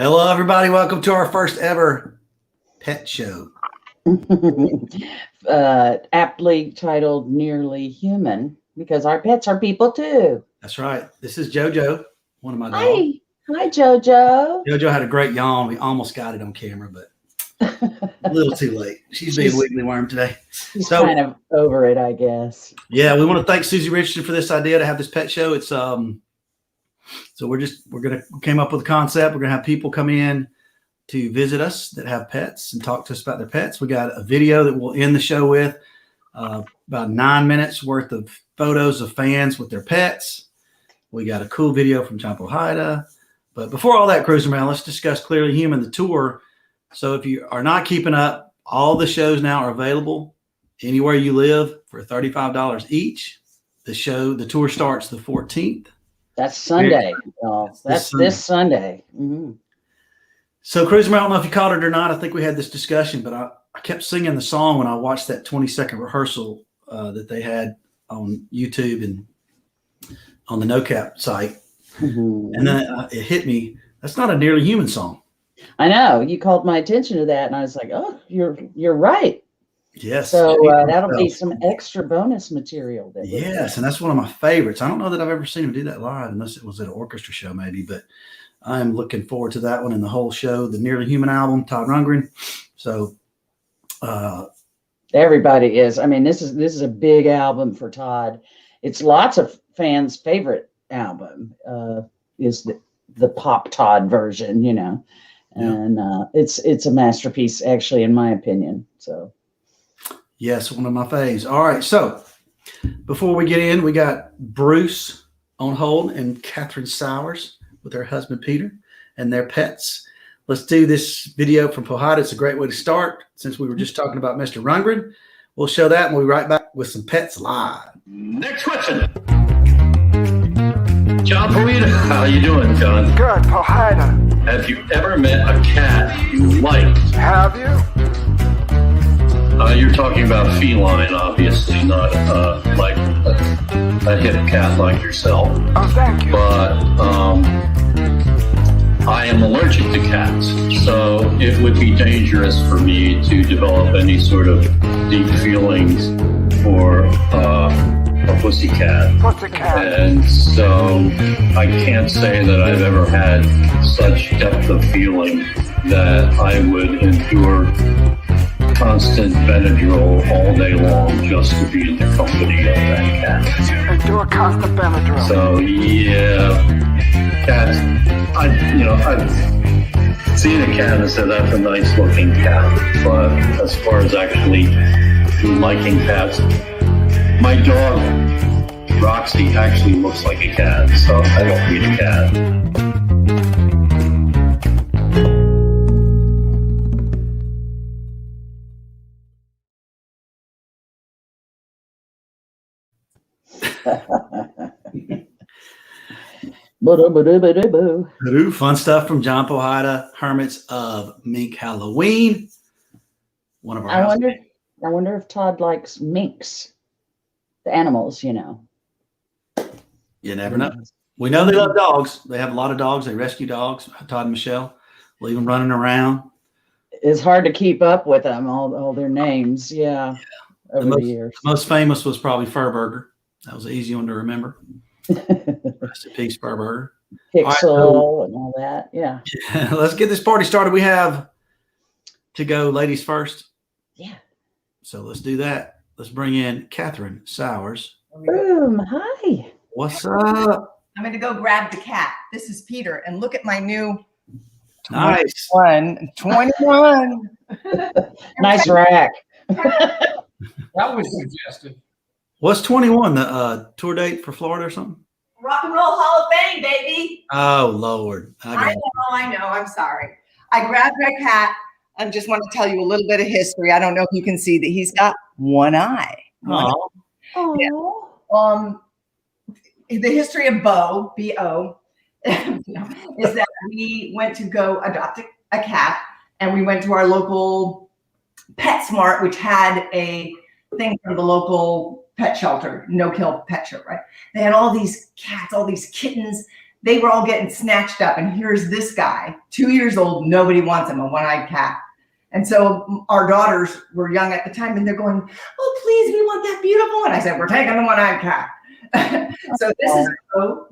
Hello, everybody. Welcome to our first ever pet show. Aptly titled Nearly Human, because our pets are people too. That's right. This is JoJo, one of my dogs. Hi, JoJo. JoJo had a great yawn. We almost got it on camera, but a little too late. She's being wiggly worm today. She's kind of over it, I guess. Yeah, we want to thank Susie Richardson for this idea to have this pet show. It's so we came up with a concept. We're gonna have people come in to visit us that have pets and talk to us about their pets. We got a video that we'll end the show with, about 9 minutes worth of photos of fans with their pets. We got a cool video from John Pohida. But before all that, Cruiser Man, let's discuss Clearly Human, the tour. So if you are not keeping up, all the shows now are available anywhere you live for $35 each. The tour starts the 14th. That's Sunday. That's this Sunday. Mm-hmm. So, Cruiser Man, I don't know if you caught it or not. I think we had this discussion, but I kept singing the song when I watched that 20-second rehearsal that they had on YouTube and on the NoCap site. Mm-hmm. And then it hit me. That's not a Nearly Human song. I know. You called my attention to that, and I was like, oh, you're right. Yes. So that'll be some extra bonus material. Yes, and that's one of my favorites. I don't know that I've ever seen him do that live, unless it was at an orchestra show maybe, but I'm looking forward to that one and the whole show, the Nearly Human album, Todd Rundgren. So everybody is. I mean, this is a big album for Todd. It's lots of fans' favorite album, is the Pop Todd version, and it's a masterpiece, actually, in my opinion. So yes, one of my faves. All right, so before we get in, we got Bruce on hold and Catherine Sowers with her husband Peter and their pets. Let's do this video from Pohida. It's a great way to start, since we were just talking about Mr. Rundgren. We'll show that, and we'll be right back with some pets live. Next question. John Pohida. How you doing, John? Good, Pohida. Have you ever met a cat you liked? Have you? You're talking about feline, obviously, not like a hip cat like yourself. Oh, thank you. But I am allergic to cats, so it would be dangerous for me to develop any sort of deep feelings for a pussycat. Pussycat. And so I can't say that I've ever had such depth of feeling that I would endure constant Benadryl all day long just to be in the company of that cat. And do a constant Benadryl. So yeah, cats. I've seen a cat and said that's a nice looking cat, but as far as actually liking cats, my dog Roxy actually looks like a cat, so I don't need a cat. Fun stuff from John Pohida, Hermits of Mink Halloween. One of our I wonder if Todd likes minks, the animals, You never know. We know they love dogs. They have a lot of dogs. They rescue dogs. Todd and Michelle leave them running around. It's hard to keep up with them, all their names. Yeah. Over the years. The most famous was probably Furburger. That was an easy one to remember. Rest in peace, Furburger. Pixel and all that. Yeah. Let's get this party started. We have to go ladies first. Yeah. So let's do that. Let's bring in Catherine Sowers. Boom. Hi. What's up? I'm going to go grab the cat. This is Peter, and look at my new nice 21. Nice rack. That was suggested. What's 21? The tour date for Florida or something? Rock and Roll Hall of Fame, baby. Oh, Lord. I know. I'm sorry. I grabbed my cat. I just want to tell you a little bit of history. I don't know if you can see that he's got one eye. Oh. Yeah. The history of Bo, B-O, is that we went to go adopt a cat, and we went to our local PetSmart, which had a thing from the local pet shelter, no-kill pet show, right? They had all these cats, all these kittens they were all getting snatched up. And here's this guy, 2 years old, nobody wants him, a one-eyed cat. And so our daughters were young at the time, and they're going, oh, please, we want that beautiful one. I said, we're taking the one-eyed cat. So this is,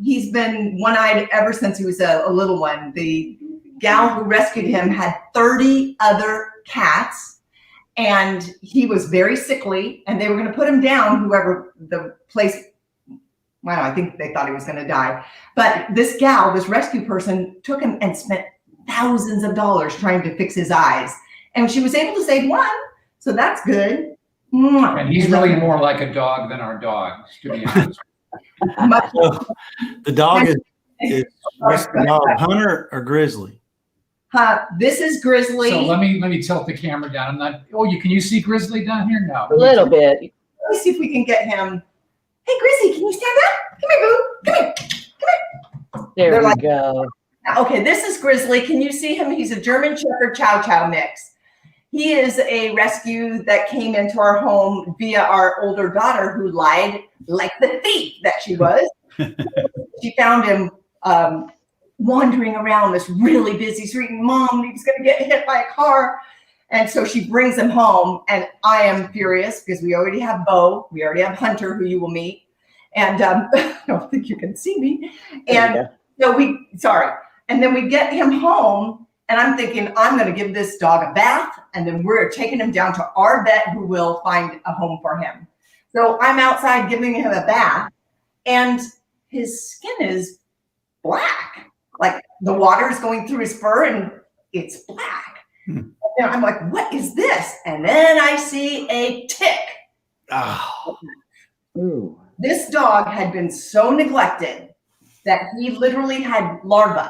he's been one-eyed ever since he was a little one. The gal who rescued him had 30 other cats, and he was very sickly, and they were going to put him down, whoever the place, well, I think they thought he was going to die. But this gal, this rescue person, took him and spent thousands of dollars trying to fix his eyes. And she was able to save one, so that's good. And he's really more like a dog than our dogs, to be honest. The dog is what's the dog, Hunter or Grizzly? This is Grizzly. So let me tilt the camera down. I'm not. Oh, can you see Grizzly down here? No. A little bit. Let me see if we can get him. Hey, Grizzly, can you stand up? Come here, boo. Come here. Come here. There we go. Okay, this is Grizzly. Can you see him? He's a German Shepherd Chow Chow mix. He is a rescue that came into our home via our older daughter, who lied like the thief that she was. She found him wandering around this really busy street. Mom, he was going to get hit by a car. And so she brings him home. And I am furious because we already have Bo. We already have Hunter, who you will meet. And I don't think you can see me. And so and then we get him home. And I'm thinking, I'm going to give this dog a bath, and then we're taking him down to our vet, who will find a home for him. So I'm outside giving him a bath, and his skin is black. Like the water is going through his fur, and it's black. And I'm like, what is this? And then I see a tick. Oh. Ooh. This dog had been so neglected that he literally had larvae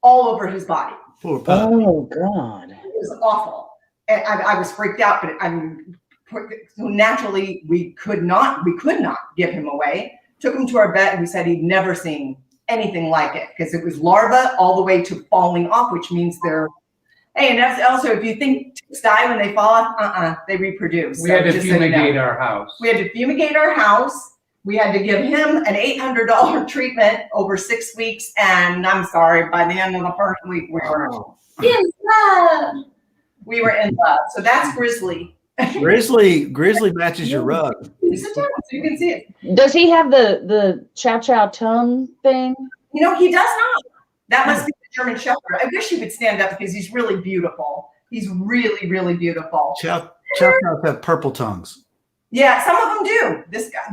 all over his body. Poor puppy. Oh God. It was awful. And I was freaked out, but so naturally we could not give him away. Took him to our vet, and he said he'd never seen anything like it, because it was larvae all the way to falling off, which means they're, hey, and that's also, if you think ticks die when they fall off, they reproduce. We had to fumigate our house. We had to fumigate our house. We had to give him an $800 treatment over 6 weeks. And I'm sorry, by the end of the first week, we were in love. We were in love. So that's Grizzly. Grizzly matches your rug. Sit down so you can see it. Does he have the chow chow tongue thing? You know, he does not. That must be the German Shepherd. I wish he would stand up because he's really beautiful. He's really, really beautiful. Chow chows have purple tongues. Yeah, some of them do.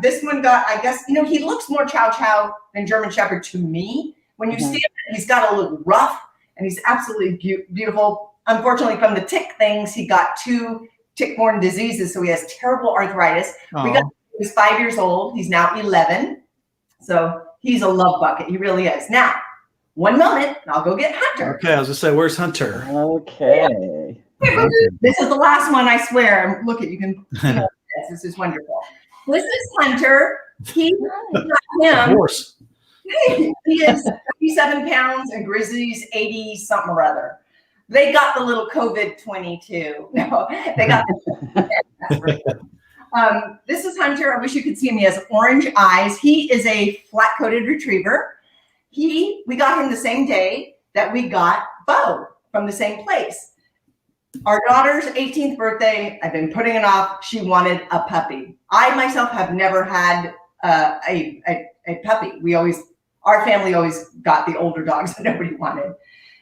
This one got, I guess, you know, he looks more chow chow than German Shepherd to me. When you see him, he's got a little rough, and he's absolutely beautiful. Unfortunately, from the tick things, he got 2 tick-borne diseases, so he has terrible arthritis. He was 5 years old. He's now 11. So he's a love bucket. He really is. Now, one moment, I'll go get Hunter. Okay, I was going to say, where's Hunter? Okay. This is the last one, I swear. Look, you can see this is wonderful. This is Hunter. He got him. He is 37 pounds, and Grizzly's 80 something or other. They got the little COVID-22. No, they got this is Hunter. I wish you could see him. He has orange eyes. He is a flat-coated retriever. We got him the same day that we got Bo from the same place. Our daughter's 18th birthday, I've been putting it off. She wanted a puppy. I myself have never had a puppy. Our family always got the older dogs that nobody wanted.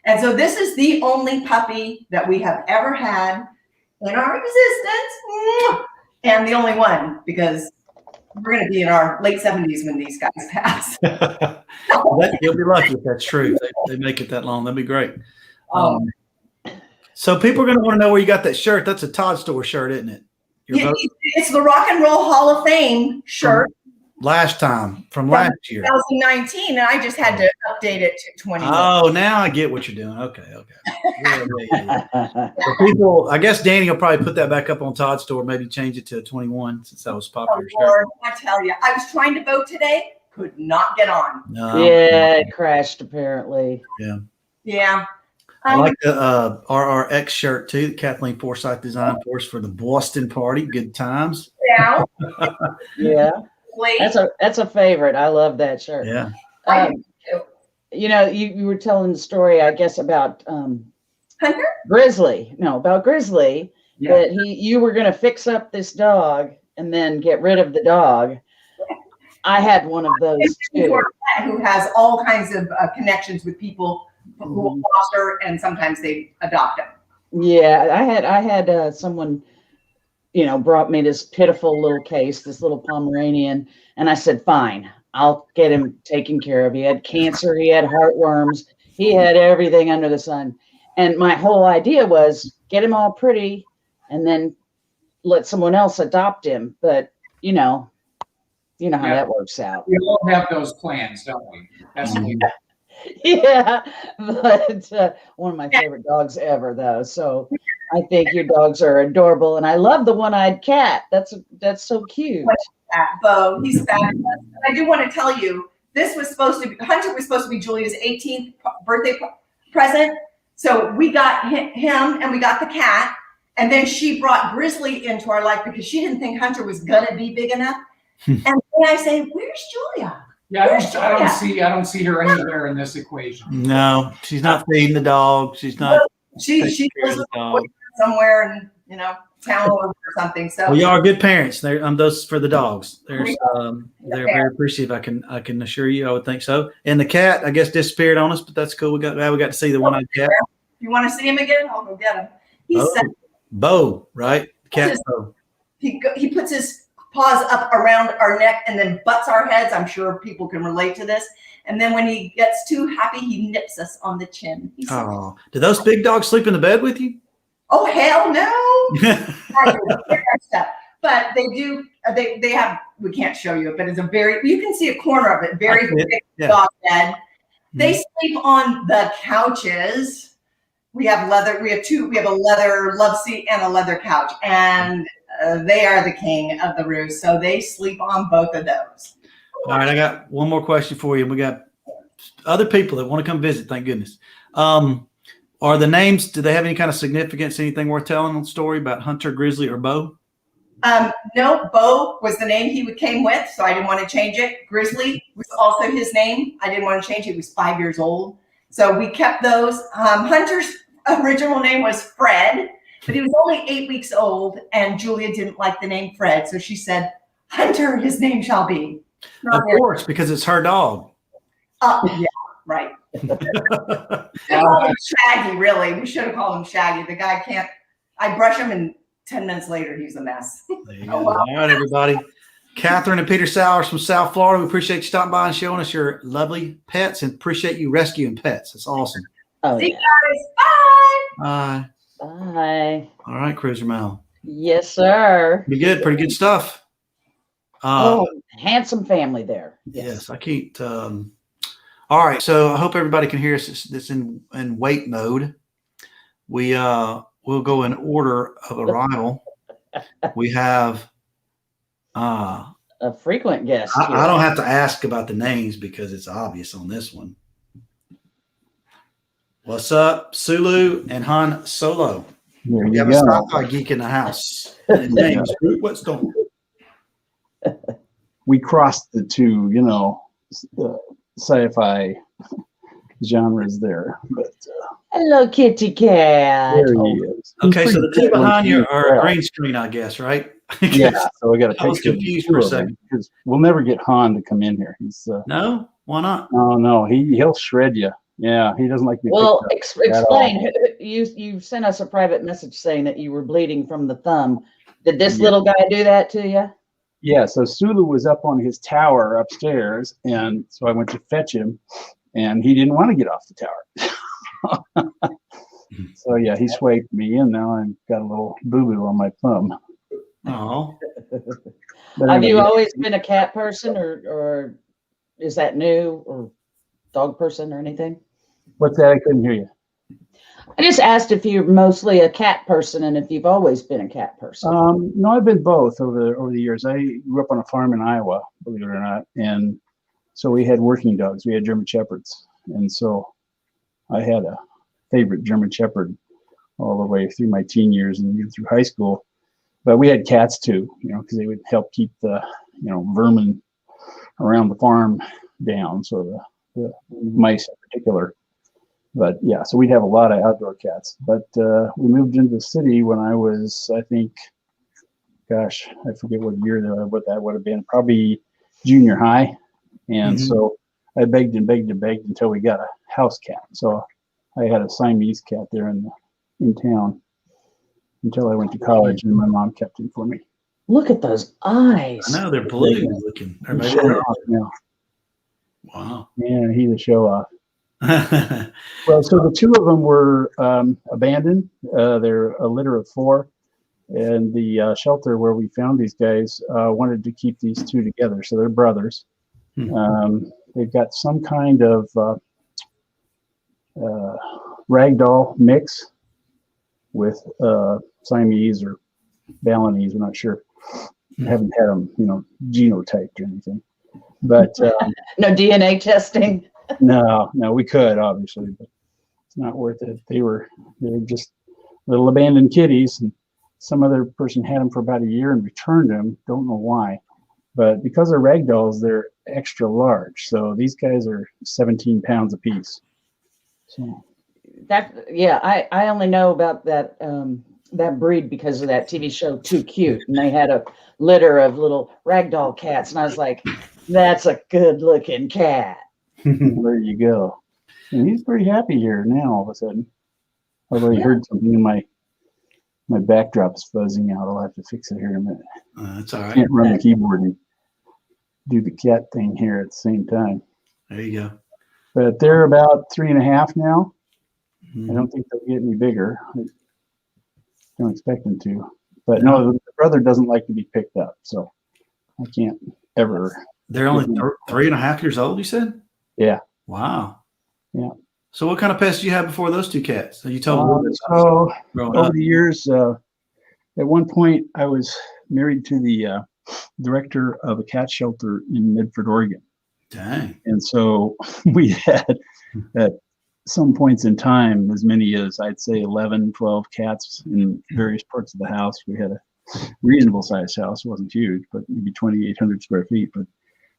And so this is the only puppy that we have ever had in our existence. And the only one, because we're going to be in our late 70s when these guys pass. You'll be lucky if that's true. They make it that long. That'd be great. So people are going to want to know where you got that shirt. That's a Todd Store shirt, isn't it? It's the Rock and Roll Hall of Fame shirt. From last year. 2019, and I just had to update it to 20. Oh, now I get what you're doing. Okay. Yeah. So people, I guess Danny will probably put that back up on Todd Store, maybe change it to 21 since that was popular. Oh, Lord, I tell you, I was trying to vote today, could not get on. No. Yeah, it crashed apparently. Yeah. I like the RRX shirt too that Kathleen Forsyth designed for us for the Boston party. Good times. Yeah. Yeah. That's a favorite. I love that shirt. Yeah. You know, you were telling the story, I guess, about Hunter? Grizzly. No, about Grizzly. Yeah. That you were going to fix up this dog and then get rid of the dog. I had one of those too. Who has all kinds of connections with people who foster and sometimes they adopt them. Yeah, I had someone, you know, brought me this pitiful little case, this little Pomeranian, and I said, fine, I'll get him taken care of. He had cancer, he had heartworms, he had everything under the sun. And my whole idea was get him all pretty and then let someone else adopt him. But, you know how that works out. We all have those plans, don't we? That's what we do. Yeah, but one of my favorite dogs ever, though. So I think your dogs are adorable, and I love the one-eyed cat. That's so cute. Bo, he's fabulous. And I do want to tell you, this was supposed to be Hunter was supposed to be Julia's 18th birthday present. So we got him and we got the cat, and then she brought Grizzly into our life because she didn't think Hunter was gonna be big enough. And then I say, "Where's Julia?" Yeah, I don't see her anywhere in this equation. No, she's not feeding the dog. She's not. She taking care lives of the dog. somewhere in town or something. So Well, y'all are good parents. They're those for the dogs. They're very appreciative. I can assure you. I would think so. And the cat, I guess, disappeared on us, but that's cool. We got to see the one-eyed cat. if you want to see him again, I'll go get him. He's Bo, right? Cat Bo. he puts his paws up around our neck and then butts our heads. I'm sure people can relate to this. And then when he gets too happy, he nips us on the chin. Oh, do those big dogs sleep in the bed with you? Oh, hell no. But they do. They have. We can't show you it, but it's a very. You can see a corner of it. Very big dog bed. They sleep on the couches. We have leather. We have two. We have a leather love seat and a leather couch, and they are the king of the roost. So they sleep on both of those. All right, I got one more question for you. We got other people that want to come visit. Thank goodness. Are the names? Do they have any kind of significance? Anything worth telling on the story about Hunter, Grizzly, or Bo? No, Bo was the name he came with, so I didn't want to change it. Grizzly was also his name. I didn't want to change it. He was 5 years old. So we kept those. Hunter's original name was Fred, but he was only 8 weeks old, and Julia didn't like the name Fred. So she said, Hunter, his name shall be. Of course, because it's her dog. Yeah, right. Call him Shaggy, really. We should have called him Shaggy. The guy can't. I brush him, and 10 minutes later, he's a mess. There you go. All right, everybody. Catherine and Peter Sowers from South Florida. We appreciate you stopping by and showing us your lovely pets, and appreciate you rescuing pets. It's awesome. Oh, See yeah. you guys. Bye. Bye. All right, Cruiser Mal. Yes, sir. Pretty good stuff. Handsome family there. Yes, I can't. All right, so I hope everybody can hear us. This in wait mode. We'll go in order of arrival. We have A frequent guest. I don't have to ask about the names because it's obvious on this one. What's up, Sulu and Han Solo? There We you have a go. sci-fi geek in the house. His name's what's going on? We crossed the two, sci-fi genres there. But Hello, kitty cat. there he is. Okay, He's so the pretty two good behind you once are a well. green screen, I guess, right? Yeah, so we got to I was confused for a second. because we'll never get Han to come in here. He's No, why not? no, he'll shred you. Yeah, he doesn't like to be Well, picked up at explain. You sent us a private message saying that you were bleeding from the thumb. Did this Yeah. little guy do that to you? Yeah, so Sulu was up on his tower upstairs, and so I went to fetch him, and he didn't want to get off the tower. So yeah, he swiped me, and now I've got a little boo-boo on my thumb. Oh, But Have you anyway, always been a cat person, or is that new, or dog person, or anything? what's that? I couldn't hear you. I just asked if you're mostly a cat person and if you've always been a cat person. No, I've been both over the years. I grew up on a farm in Iowa, believe it or not, and so we had working dogs. We had German Shepherds, and so I had a favorite German Shepherd all the way through my teen years and even through high school. But we had cats too, because they would help keep the vermin around the farm down, so the mice in particular. But yeah, so we'd have a lot of outdoor cats. But we moved into the city when I was, I think, gosh, I forget what year what that would have been, probably junior high. And so I begged and begged and begged until we got a house cat. So I had a Siamese cat there in town until I went to college, and my mom kept him for me. Look at those eyes. I know they're blue looking. Or maybe Show they're- off now. Wow. Yeah, he's a show off. Well, so the two of them were abandoned. They're a litter of 4. And the shelter where we found these guys wanted to keep these two together. So they're brothers. They've got some kind of ragdoll mix with Siamese or Balinese. We're not sure. I haven't had them, genotyped or anything. But No DNA testing. no, we could obviously, but it's not worth it. They're just little abandoned kitties, and some other person had them for about a year and returned them. Don't know why, but because they're ragdolls, they're extra large. So these guys are 17 pounds apiece. So I only know about that that breed because of that TV show Too Cute, and they had a litter of little ragdoll cats, and I was like, that's a good looking cat. there you go. And he's pretty happy here now all of a sudden. Although he heard something in my backdrop's fuzzing out. I'll have to fix it here in a minute. That's all right. Can't run the keyboard and do the cat thing here at the same time. There you go. But they're about 3.5 now. Mhm. I don't think they'll get any bigger. I don't expect them to. But no, the brother doesn't like to be picked up, so I can't ever. They're only 3.5 years old, you said? Yeah. Wow. Yeah. So what kind of pets did you have before those two cats? So you told me a little bit So growing over up. the years, at one point I was married to the director of a cat shelter in Medford, Oregon. Dang. And so we had at some points in time as many as I'd say 11, 12 cats in various parts of the house. We had a reasonable sized house. It wasn't huge, but maybe 2,800 square feet. But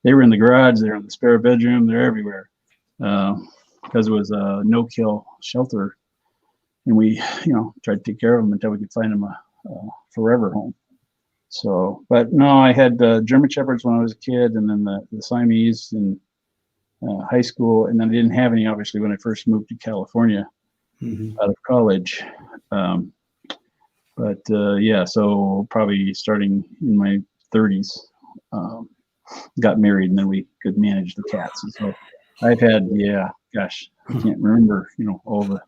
they were in the garage, they were in the spare bedroom, they're everywhere. Because it was a no-kill shelter. And we, tried to take care of them until we could find them a forever home. So, but no, I had German Shepherds when I was a kid, and then the Siamese in high school, and then I didn't have any, obviously, when I first moved to California out of college. So probably starting in my 30s, got married, and then we could manage the cats. And so I've had, I can't remember, all the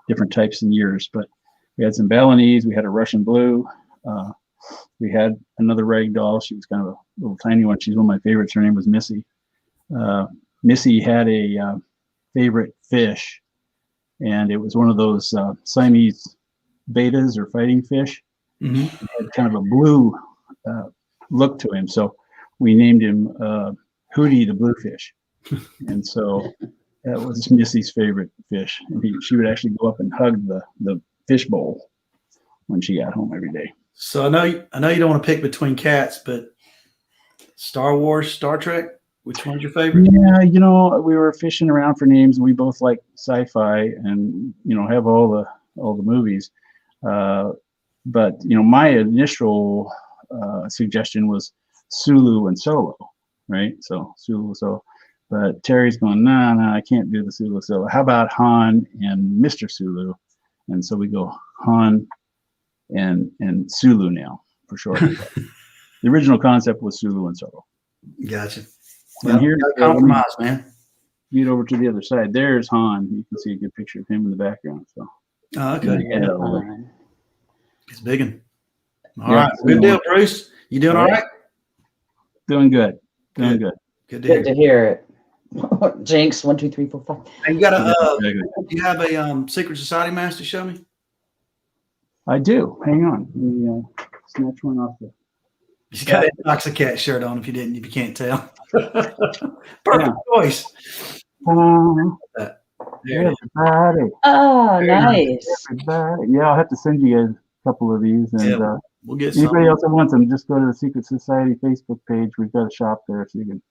different types and years, but we had some Balinese, we had a Russian blue, we had another ragdoll. She was kind of a little tiny one. She's one of my favorites. Her name was Missy. Missy had a favorite fish, and it was one of those Siamese betas or fighting fish. It had kind of a blue look to him, so we named him Hootie the Bluefish. And so that was Missy's favorite fish. And she would actually go up and hug the fish bowl when she got home every day. So I know you don't want to pick between cats, but Star Wars, Star Trek, which one's your favorite? Yeah, we were fishing around for names. We both like sci-fi and have all the movies. But my initial suggestion was Sulu and Solo, right? So Sulu, Solo. But Terry's going, no, I can't do the Sulu Solo. How about Han and Mr. Sulu? And so we go Han and Sulu now for short. The original concept was Sulu and Solo. Gotcha. And here's compromise, man. Get over to the other side. There's Han. You can see a good picture of him in the background. So Oh, okay. yeah, It's big one. All right. Good deal, Bruce. You doing all right? doing good. Doing good. Good to Good hear. to hear it. Jinx, 1, 2, 3, 4, 5. And you got Exactly. you have a secret society mask to show me? I do. Hang on. Let me snatch one off the. You got that Noxacat shirt on if you can't tell. Perfect choice. There it is. Everybody. Oh, Very nice. Everybody. Yeah, I'll have to send you guys a couple of these. And Yeah, we'll get anybody some. else that wants them, just go to the Secret Society Facebook page. We've got a shop there, so you can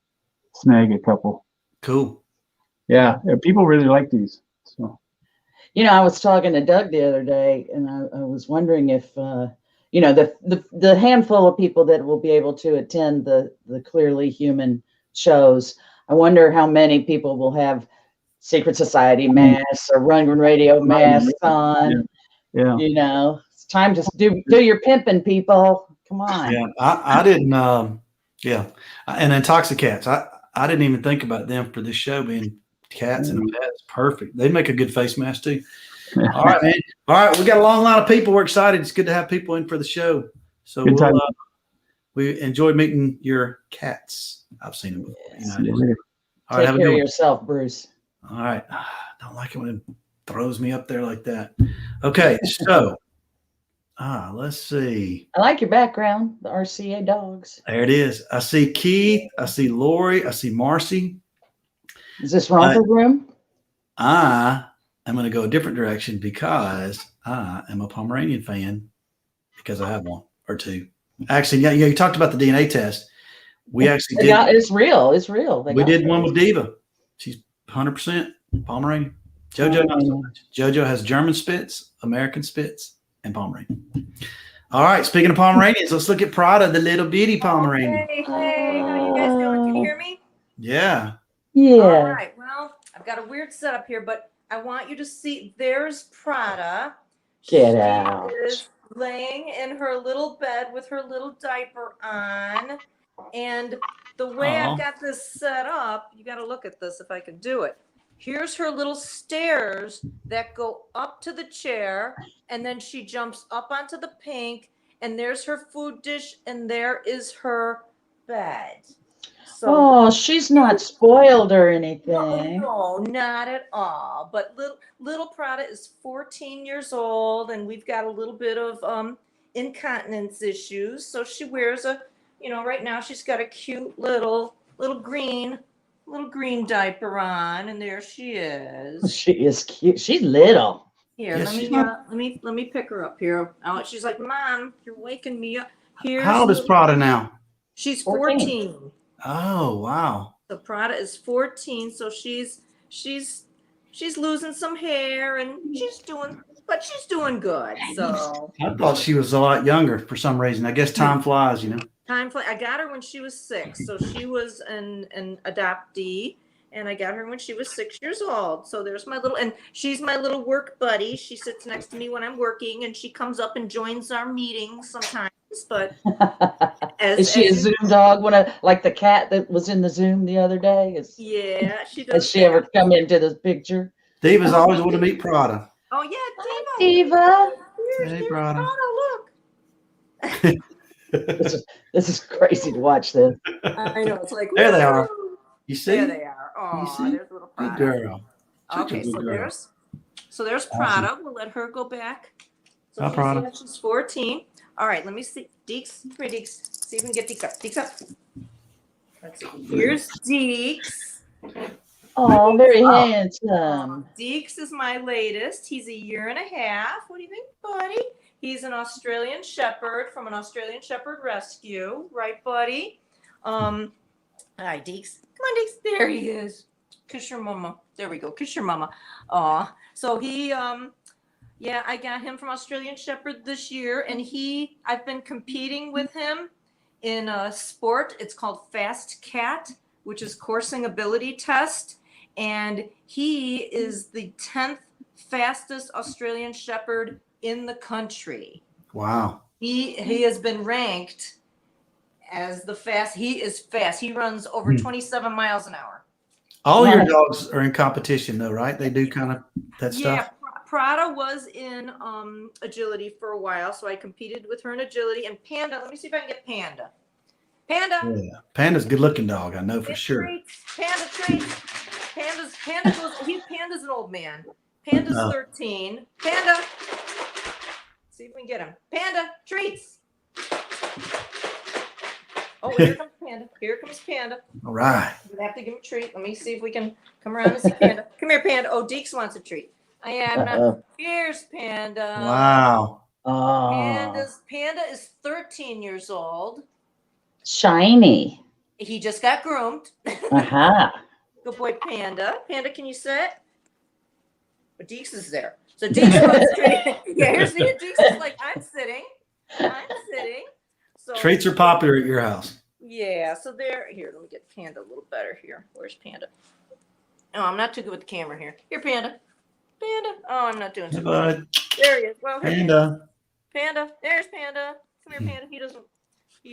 snag a couple. Cool. Yeah, people really like these. So You know, I was talking to Doug the other day, and I was wondering if, you know, the handful of people that will be able to attend the Clearly Human shows, I wonder how many people will have Secret Society masks or Rundgren Radio masks on. yeah. You know, it's time to do your pimping, people. Come on. Yeah, I didn't. Yeah, and Intoxicats. I didn't even think about them for this show being cats and pets. Perfect. They'd make a good face mask too. All right, man. All right, we got a long line of people. We're excited. It's good to have people in for the show. So Good time. we enjoyed meeting your cats. I've seen them before. Yes. You know, all right, Take have a care good of one. yourself, Bruce. All right. Don't like it when it throws me up there like that. Okay, so let's see. I like your background, the RCA dogs. There it is. I see Keith. I see Lori. I see Marcy. Is this Romper Room? I am going to go a different direction because I am a Pomeranian fan because I have one or two. Actually, yeah, you talked about the DNA test. We actually did. Yeah, it's real. It's real. We did one with Diva. She's 100% Pomeranian. JoJo, not so much. JoJo has German Spitz, American Spitz, and Pomeranian. All right, speaking of Pomeranians, let's look at Prada, the little bitty Pomeranian. Hey, how you guys doing? Can you hear me? Yeah. Yeah. All right. Well, I've got a weird setup here, but I want you to see. There's Prada. Get out. She is laying in her little bed with her little diaper on, and the way Aw. I've got this set up, you got to look at this if I can do it. Here's her little stairs that go up to the chair, and then she jumps up onto the pink, and there's her food dish, and there is her bed. So, Oh, she's not spoiled or anything. no, not at all. But little Prada is 14 years old, and we've got a little bit of incontinence issues. So she wears right now she's got a cute little green diaper on, and there she is. She is cute. She's little. Here, Yes, let me she's not- let me pick her up here. Oh, she's like, Mom, you're waking me up. Here's How old is Prada now? She's 14. 14. Oh, wow. So Prada is 14, so she's losing some hair, and she's doing good. So I thought she was a lot younger for some reason. I guess time flies, you know. I got her when she was 6, so she was an adoptee, and I got her when she was 6 years old. So there's and she's my little work buddy. She sits next to me when I'm working, and she comes up and joins our meetings sometimes. But Is she a Zoom dog? Like the cat that was in the Zoom the other day? Yeah, she does. Has she ever come into this picture? Diva's always wanted to meet Prada. Oh yeah, Diva. Diva. Hey, There's Prada. Look. This is crazy to watch this. I know, it's like There they are. woo! You see? There they are. Oh, see? there's little Good Prada. girl. Such a Okay, good so girl. there's Prada. We'll let her go back. So Hi, she's, Prada. yeah, she's 14. All right, let me see. Deeks, come here, Deeks. See if we can get Deeks up. Deeks up. Let's see. Here's Deeks. Oh, very handsome. Deeks is my latest. He's a year and a half. What do you think, buddy? He's an Australian Shepherd from an Australian Shepherd rescue, right, buddy? Hi, Deeks. Come on, Deeks. There he is. Kiss your mama. There we go. Kiss your mama. So he, I got him from Australian Shepherd this year, and I've been competing with him in a sport. It's called Fast Cat, which is coursing ability test, and he is the 10th fastest Australian Shepherd in the country. Wow. He has been ranked as the fast. He is fast. He runs over 27 miles an hour. All your Wow. dogs are in competition, though, right? They do kind of that Yeah, stuff. Prada was in agility for a while, so I competed with her in agility. And Panda, let me see if I can get Panda. Panda. Yeah. Panda's a good-looking dog, I know for Get sure. treats. Panda treats. Panda's an old man. Panda's Oh. 13. Panda. See if we can get him. Panda treats. Oh, here comes Panda. Here comes Panda. All right. We have to give him a treat. Let me see if we can come around and see Panda. Come here, Panda. Oh, Deeks wants a treat. I am not. Uh-oh. Here's Panda. Wow. Oh, Panda is 13 years old. shiny. He just got groomed. Aha. Good boy, Panda. Panda, can you sit? But Deeks is there. So Deeks goes straight. Yeah, here's the Deeks is like, I'm sitting. So Treats are popular at your house. yeah, so there. Here, let me get Panda a little better here. Where's Panda? Oh, I'm not too good with the camera here. Here, Panda. Panda. Oh, I'm not doing Hey, so bud. good. There he is. Well, here, Panda. Panda. There's Panda. Come here, Panda. He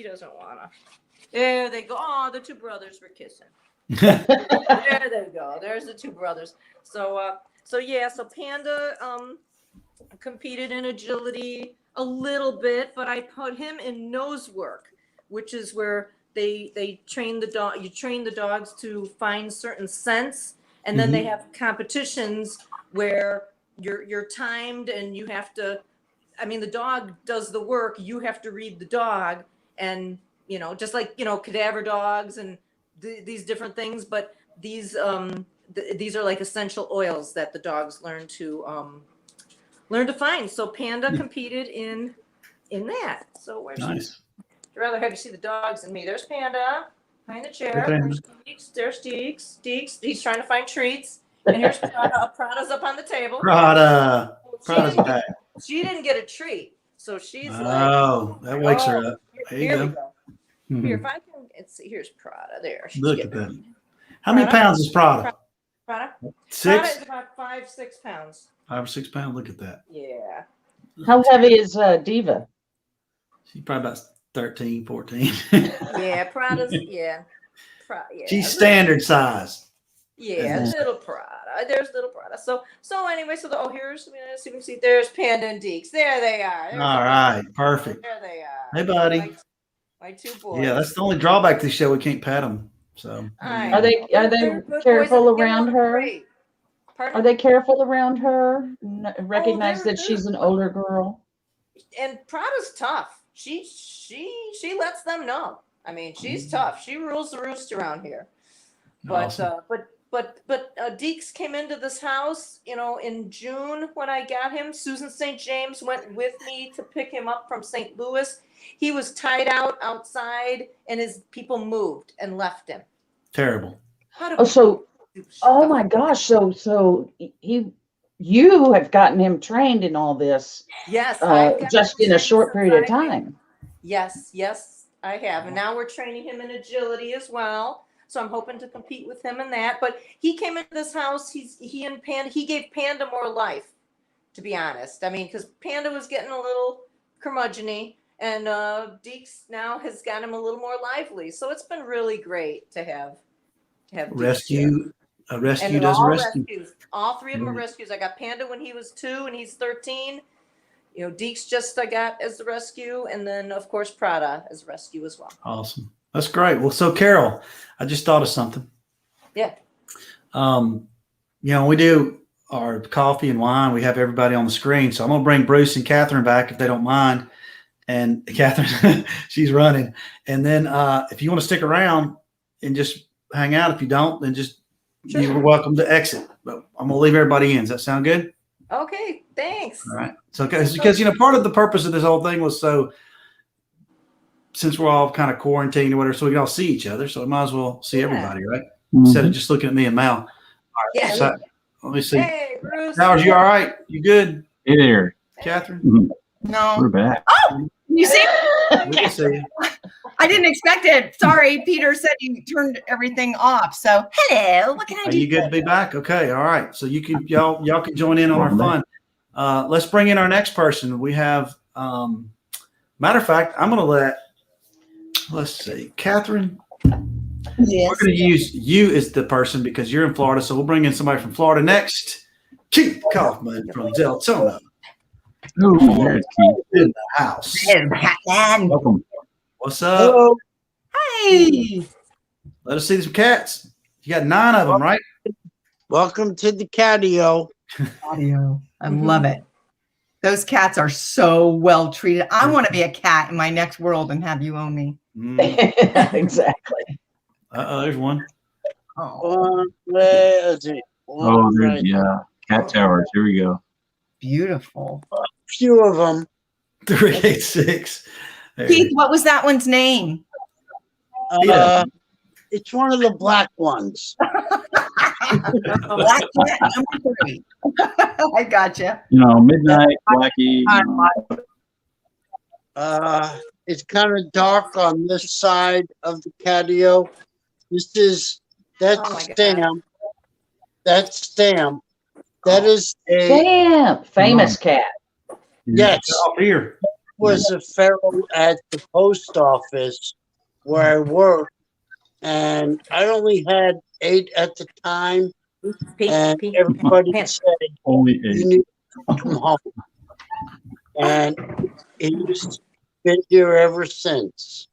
doesn't wanna. There they go. Oh, the two brothers were kissing. There they go. There's the two brothers. So Panda competed in agility a little bit, but I put him in nose work, which is where they train the dog. You train the dogs to find certain scents, and then they have competitions where you're timed and you have to. I mean, the dog does the work. You have to read the dog, and just like cadaver dogs and these different things. But these are like essential oils that the dogs learn to find. So Panda competed in that. So where's Nice. I'd rather have you see the dogs than me. There's Panda behind the chair. Hey, Panda. There's Deeks. He's trying to find treats. And here's Prada. Prada's up on the table. Prada's back. She didn't get a treat, so she's Oh, that wakes her up. There you here go. we go. Mhm. Here, if I can, here's Prada. There. She's Look at getting- that. How many Prada? pounds is Prada? Prada? Prada 6? is about 5-6 pounds. 5 or 6 pounds. Look at that. Yeah. How heavy is Diva? She's probably about 13, 14. Yeah, Prada's, yeah. She's standard size. Yeah, little Prada. There's little Prada. So anyway, here's, so you can see there's Panda and Deeks. There they are. There's All right. Perfect. There they are. Hey, buddy. My two boys. Yeah, that's the only drawback to the show. We can't pet them. So Are they They're good boys careful and get around along her? great. Pardon? Are they careful around her? Recognize they're- that she's an older girl. And Prada's tough. She lets them know. I mean, she's tough. She rules the roost around here. But Awesome. but Deeks came into this house, in June when I got him. Susan St. James went with me to pick him up from St. Louis. He was tied out outside, and his people moved and left him. terrible. How do Oh, so we do oh stuff my like gosh! So you have gotten him trained in all this that? Yes, I've got just him in a trained short since period of I've been- time. Yes, I have. And now we're training him in agility as well. So I'm hoping to compete with him in that. But he came into this house, he gave Panda more life, to be honest. I mean, because Panda was getting a little curmudgeon-y, and Deeks now has got him a little more lively. So it's been really great to have Deeks here. Rescue. A rescue And does a all rescue. rescues. All three of them are rescues. I got Panda when he was 2 and he's 13. Deeks I got as the rescue, and then of course Prada as rescue as well. Awesome. That's great. Well, so Carol, I just thought of something. Yeah. We do our coffee and wine. We have everybody on the screen. So I'm going to bring Bruce and Catherine back if they don't mind. And Catherine, she's running. And then if you want to stick around and just hang out, if you don't, then just you're welcome to exit. But I'm going to leave everybody in. Does that sound good? Okay, thanks. All right. So because part of the purpose of this whole thing was since we're all kind of quarantined or whatever, so we can all see each other. So we might as well see everybody, right? Instead of just looking at me and Mal. All right. Yeah. So, let me see. Hey, Bruce. Sowers, you all right? You good? Hey there. Catherine? No, We're back. you see, We can see you. I didn't expect it. Sorry, Peter said you turned everything off. So hello, what can I Are do? you good to be back? Okay. All right. So y'all can join in on our fun. Let's bring in our next person. We have, matter of fact, I'm going to let's see, Catherine. Yes. We're going to use you as the person because you're in Florida. So we'll bring in somebody from Florida next. Keith Kaufman from Deltona Oh, there's Keith. in the house. Hello, Batman. Welcome. What's up? Hey. Let us see some cats. You got 9 of them, right? Welcome to the catio. Audio. I love it. Those cats are so well treated. I want to be a cat in my next world and have you own me. Exactly. There's one. Oh, Let's see. Oh, there's cat towers. Here we go. beautiful. Few of them. 386. There. Keith, what was that one's name? Yeah. It's one of the black ones. Black cat number 3. I gotcha. Midnight, Blackie. It's kind of dark on this side of the catio. That's Oh my God. Stamp. That's Stamp. That is a Stamp, famous cat. yes. Up here. Was a feral at the post office where I worked, and I only had 8 at the time, and everybody said Only you 8. need to come home, and he's been here ever since.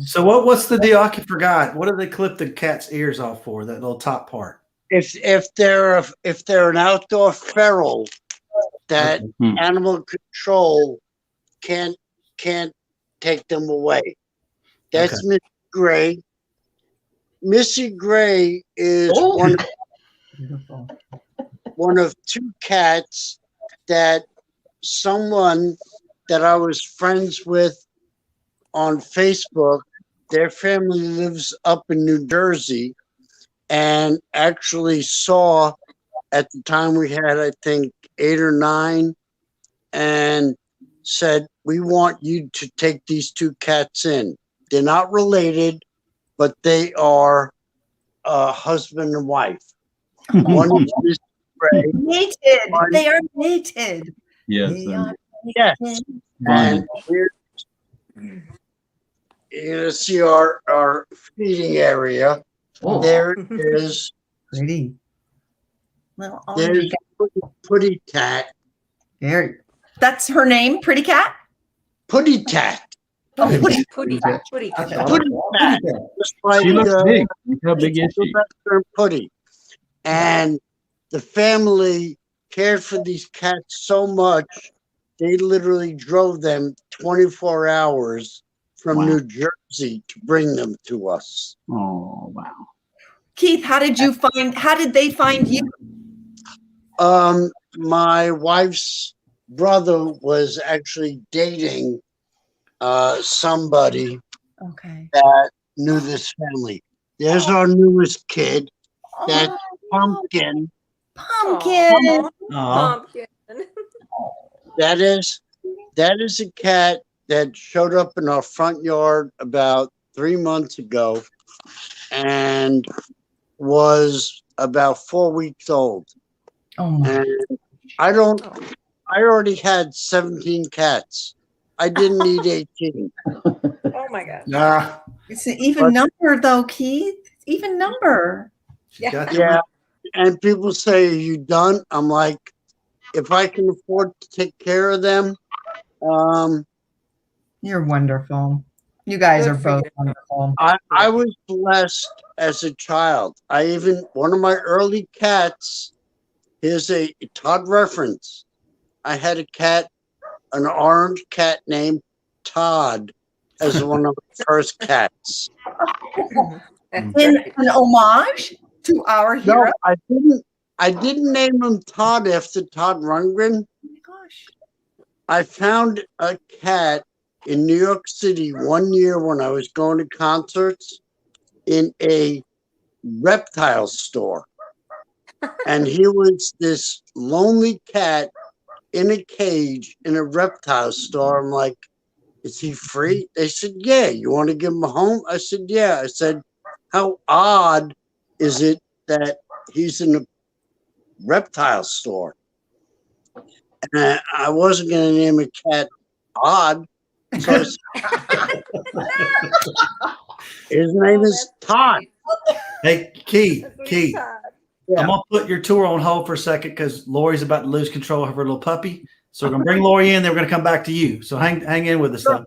So what's the deal? I forgot. What do they clip the cat's ears off for? That little top part. If they're an outdoor feral, that animal control can't take them away. That's Missy Gray. Missy Gray is one of 2 cats that someone that I was friends with on Facebook, their family lives up in New Jersey, and actually saw at the time we had, I think, 8 or 9, and said, we want you to take these 2 cats in. They're not related, but they are husband and wife. One is Miss Gray. Mated. They are mated. Yes. They are Yes. mated. And here's, you're gonna see our feeding area. There is Pretty. Little there's Putty Cat. Very. That's her name, Pretty Cat? Putty Cat. Oh, Putty. Putty. Putty Cat. Just like She looks big. How big is she? Sylvester Putty. And the family cared for these cats so much, they literally drove them 24 hours from New Jersey to bring them to us. Oh, wow. Keith, how did they find you? My wife's brother was actually dating somebody that knew this family. There's our newest kid. That's Pumpkin. Pumpkin. Pumpkin. That is a cat that showed up in our front yard about 3 months ago and was about 4 weeks old. And I already had 17 cats. I didn't need 18. Oh my God. Nah. It's an even number though, Keith. Even number. Yeah. And people say, are you done? I'm like, if I can afford to take care of them. You're wonderful. You guys are both wonderful. I was blessed as a child. One of my early cats, here's a Todd reference. I had a cat, an orange cat named Todd, as one of the first cats. In an homage to our hero. No, I didn't name him Todd after Todd Rundgren. Oh my gosh. I found a cat in New York City one year when I was going to concerts in a reptile store. And he was this lonely cat in a cage in a reptile store. I'm like, is he free? They said, yeah. You want to give him a home? I said, yeah. I said, how odd is it that he's in a reptile store? And I wasn't going to name a cat Odd. So his name is Todd. Hey, Keith. Yeah. I'm gonna put your tour on hold for a second because Lori's about to lose control of her little puppy. So we're gonna bring Lori in. Then we're gonna come back to you. So hang in with us, though.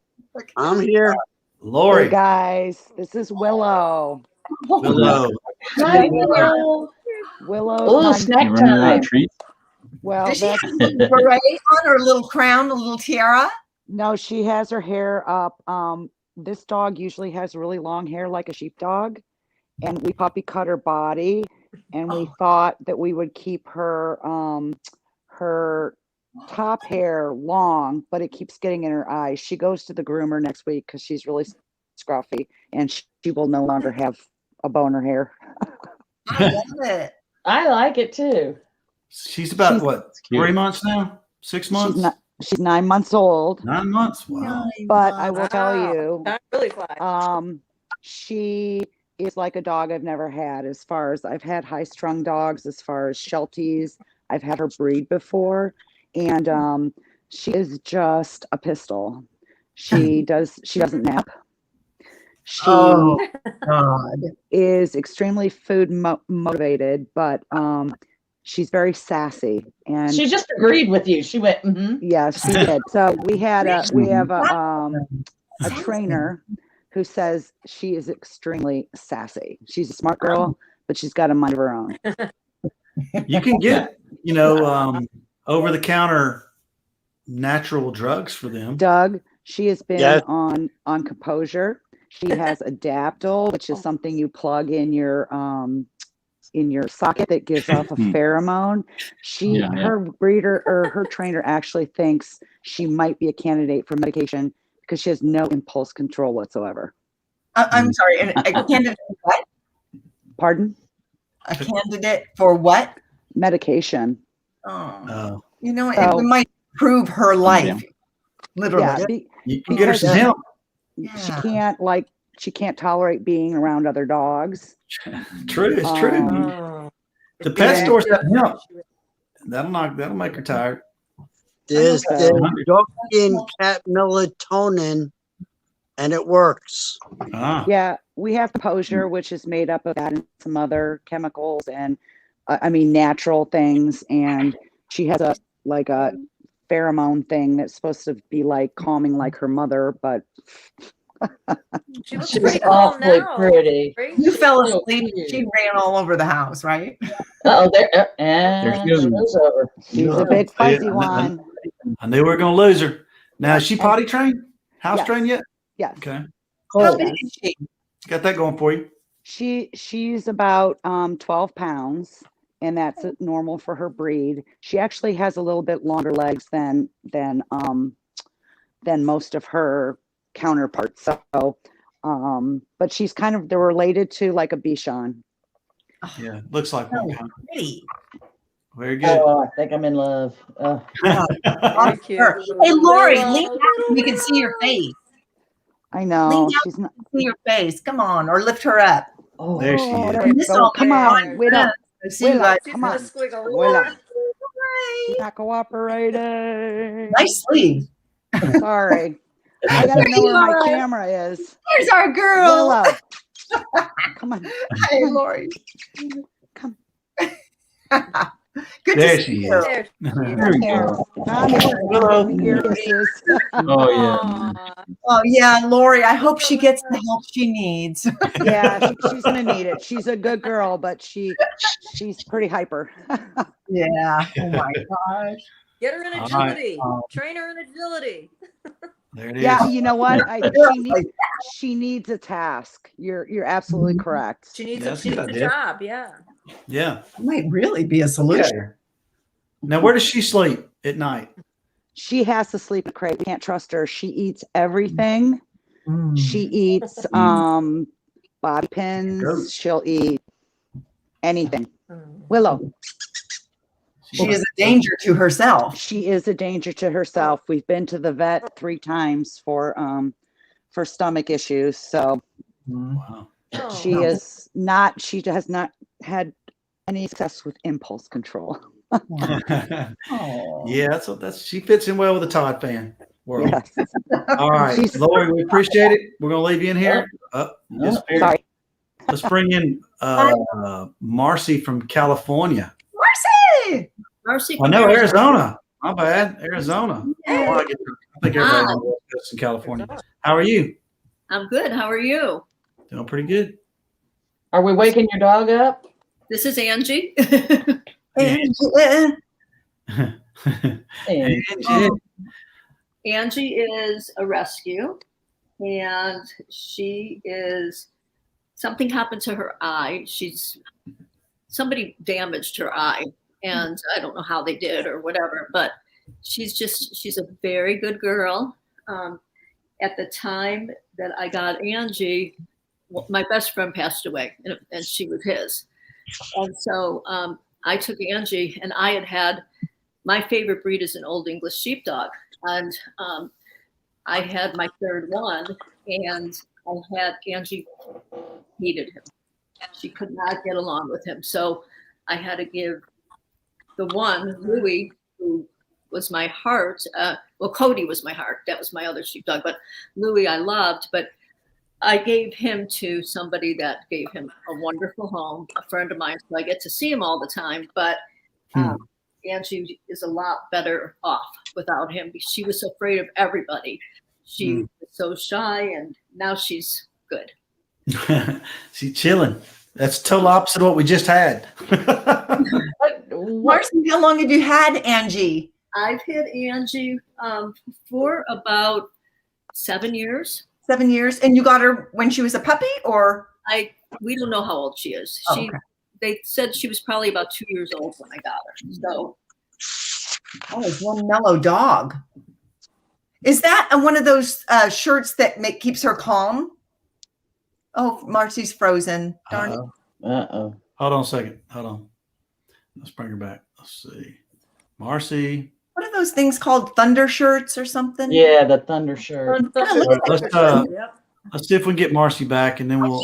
I'm here. Lori. Hey guys, this is Willow. Willow. Hi, Willow. Willow. Oh, snack You running out time. of treats? Well, Does she that's, have a little beret on or a little crown, a little tiara? no, she has her hair up. This dog usually has really long hair like a sheepdog, and we puppy cut her body, and we thought that we would keep her her top hair long, but it keeps getting in her eyes. She goes to the groomer next week because she's really scruffy, and she will no longer have a boner hair. I love it. I like it too. She's about She's- what, cute. 3 months now? 6 months? She's 9 months old. 9 months? Wow. But I will tell Wow. you, Time really flies. she is like a dog I've never had. As far as I've had high strung dogs, as far as Shelties, I've had her breed before, and she is just a pistol. She doesn't nap. She Oh, God. is extremely food motivated, but she's very sassy. And She just agreed with you. She went, mm-hmm. yes, she did. So we have a trainer who says she is extremely sassy. She's a smart girl, but she's got a mind of her own. You can get, over the counter natural drugs for them. Doug, she has been Yes. on Composure. She has Adaptil, which is something you plug in your socket that gives off a pheromone. Her breeder or her trainer actually thinks she might be a candidate for medication because she has no impulse control whatsoever. I'm sorry. A candidate for what? Pardon? A candidate for what? Medication. Oh. You know, So- it might improve her life. Literally. Yeah, You can get her some help. she can't tolerate being around other dogs. True, it's true. Oh. The pet store's got help. That'll make her tired. There's Okay. dog and cat melatonin, and it works. Ah. Yeah, we have Composure, which is made up of that and some other chemicals and natural things. And she has a pheromone thing that's supposed to be like calming like her mother, but She looks She's pretty calm awfully now. pretty. Right? You fell So asleep. cute. She ran all over the house, right? Oh, there, There and she is. show's over. she's a big Yeah, fuzzy one. I knew we were going to lose her. Now, is she potty trained? House Yes. trained yet? Yes. Okay. How big is she? Got that going for you. She's about 12 pounds, and that's normal for her breed. She actually has a little bit longer legs than most of her counterparts. So, but she's they're related to like a Bichon. Yeah, looks like one. Kind. Pretty. Very good. Oh, I think I'm in love. Very cute. Her. Hey, Lori, Willow. lean down so we can see your face. I know. Lean down She's not. See your face. Come on, or lift her up. Oh, There she Oh, is. there we Miss go. all Come the on, fun. Willow. I see you Willow, guys. She's come gonna on. squiggle. Willow. Hi. She's not cooperating. Nice sleeve. Sorry. I gotta know where my camera is. There's our girl. Willow. Come on. Hi, Lori. Come. Good There to she see is. you. There she is. There we go. I'm here. Kisses. Oh yeah. Aw. Oh yeah, Lori. I hope she gets the help she needs. Yeah, she's gonna need it. She's a good girl, but she's pretty hyper. Yeah. Oh my gosh. Get her in All right. agility. Train her in agility. There it is. Yeah, you know what? She needs a task. You're absolutely correct. She needs Yeah, a, that's she a good needs a idea. job. Yeah. Yeah. Might really be a solution. Yeah. Now, where does she sleep at night? She has to sleep in a crate. We can't trust her. She eats everything. Mm. She eats bobby pins. Goat. She'll eat anything. Willow. She is a danger to herself. She is a danger to herself. We've been to the vet 3 times for stomach issues. So Wow. Oh. she has not had any success with impulse control. Oh. Yeah, she fits in well with the Todd fan world. Yes. All right, She's- Lori, we appreciate it. We're gonna leave you in here. Sorry. Let's bring in Marcy from California. Marcy. Marcy. I know Arizona. My bad, Arizona. Oh, I think everybody knows this in California. How are you? I'm good. How are you? Doing pretty good. are we waking your dog up? This is Angie. Angela. Angie. Angie is a rescue, and something happened to her eye. Somebody damaged her eye, and I don't know how they did or whatever, but she's a very good girl. At the time that I got Angie, my best friend passed away, and she was his. And so I took Angie, and I had my favorite breed is an Old English Sheepdog, and I had my third one, and I had Angie hated him. She could not get along with him, so I had to give the one, Louis, who was my heart. Well, Cody was my heart. That was my other sheepdog, but Louis I loved, but I gave him to somebody that gave him a wonderful home, a friend of mine, so I get to see him all the time. But Angie is a lot better off without him because she was so afraid of everybody. She was so shy, and now she's good. She's chilling. That's total opposite of what we just had. Marcy, how long have you had Angie? I've had Angie for about 7 years. 7 years, and you got her when she was a puppy, or we don't know how old she is. They said she was probably about 2 years old when I got her. So, it's one mellow dog. Is that one of those shirts that keeps her calm? Oh, Marcy's frozen. Darn it. Uh-oh. Hold on a second. Hold on. Let's bring her back. Let's see. Marcy. What are those things called? Thunder shirts or something? Yeah, the thunder shirt. Let's see if we can get Marcy back, and then we'll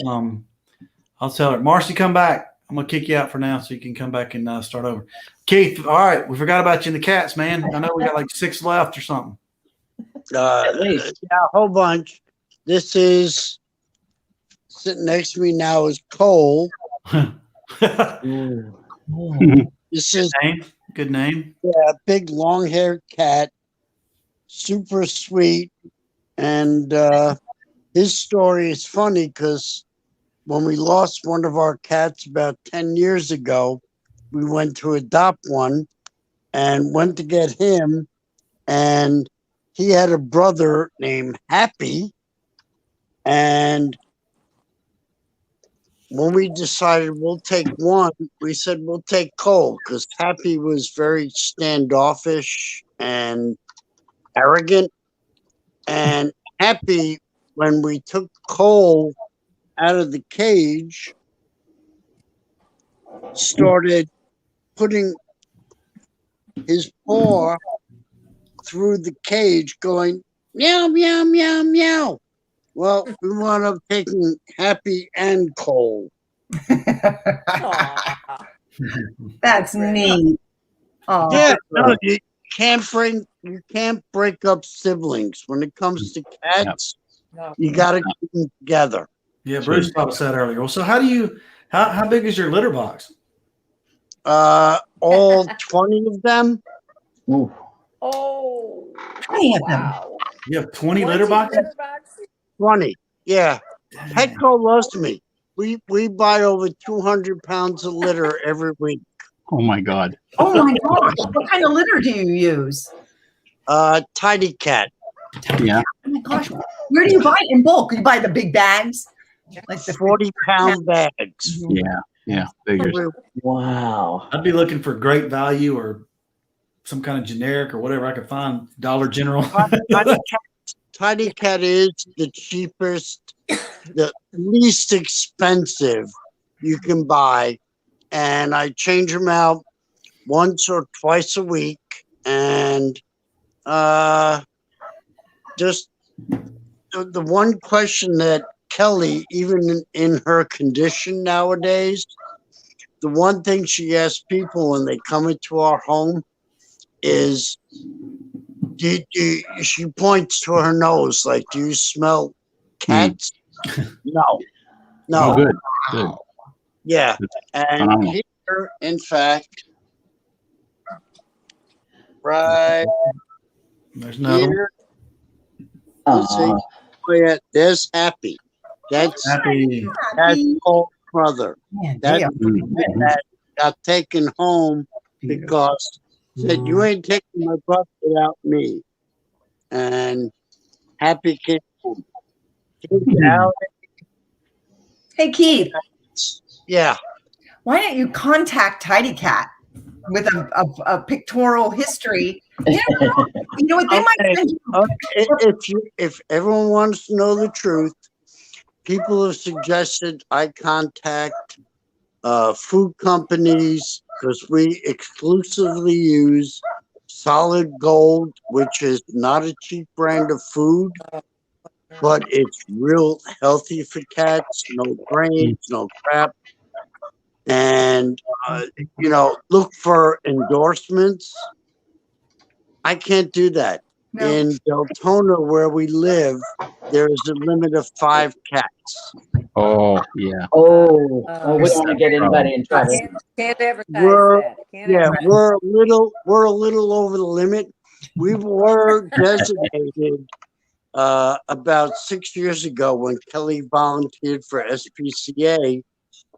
I'll tell her, Marcy, come back. I'm gonna kick you out for now so you can come back and start over. Keith, all right, we forgot about you in the cats, man. I know we got like 6 left or something. At least. Yeah, a whole bunch. This is sitting next to me now is Cole. This is good name. Yeah, big long-haired cat, super sweet, and his story is funny because when we lost one of our cats about 10 years ago, we went to adopt one and went to get him, and he had a brother named Happy, and when we decided we'll take one, we said we'll take Cole because Happy was very standoffish and arrogant. And Happy, when we took Cole out of the cage, started putting his paw through the cage going, meow, meow, meow, meow. Well, we wound up taking Happy and Cole. That's neat. Yeah, no, you can't break up siblings. When it comes to cats, you got to keep them together. Yeah, Bruce talked about that earlier. Well, so how big is your litter box? All 20 of them. Ooh. Oh, 20 of them. You have 20 litter boxes? 20. Yeah. Petco loves me. We buy over 200 pounds of litter every week. Oh my God. Oh my gosh. What kind of litter do you use? Tidy Cat. Yeah. Oh my gosh. Where do you buy it in bulk? You buy the big bags? Like the 40-pound bags. Yeah. Bigger. Wow. I'd be looking for great value or some kind of generic or whatever I could find. Dollar General. Tidy Cat is the cheapest, the least expensive you can buy. And I change them out once or twice a week. And just the one question that Kelly, even in her condition nowadays, the one thing she asks people when they come into our home is, she points to her nose like, do you smell cats? No. Oh, good. Good. Yeah. And here, in fact, right There's another here, let's see. Oh, yeah, there's Happy. That's Happy. That's Cole's brother. Man, That got taken home because said, you ain't taking my butt without me. And Happy came home. Hey, Keith. Yeah. Why don't you contact Tidy Cat with a pictorial history? You know what? They might send you. If everyone wants to know the truth, people have suggested I contact food companies, because we exclusively use Solid Gold, which is not a cheap brand of food, but it's real healthy for cats. No grains, no crap. And, look for endorsements. I can't do that. No. In Deltona, where we live, there is a limit of 5 cats. Oh, yeah. Oh, we Yes, don't want to that's get a problem. anybody in trouble. Can't advertise We're that. Can't yeah, advertise. we're a little over the limit. We were designated about 6 years ago when Kelly volunteered for SPCA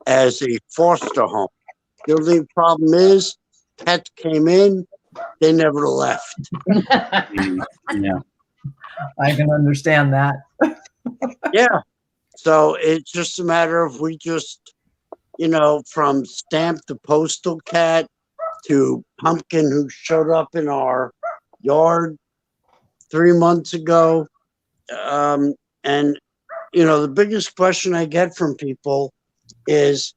as a foster home. The only problem is cats came in, they never left. Yeah. I can understand that. Yeah. So it's just a matter of we just, from Stamp the Postal Cat to Pumpkin, who showed up in our yard 3 months ago. And, the biggest question I get from people is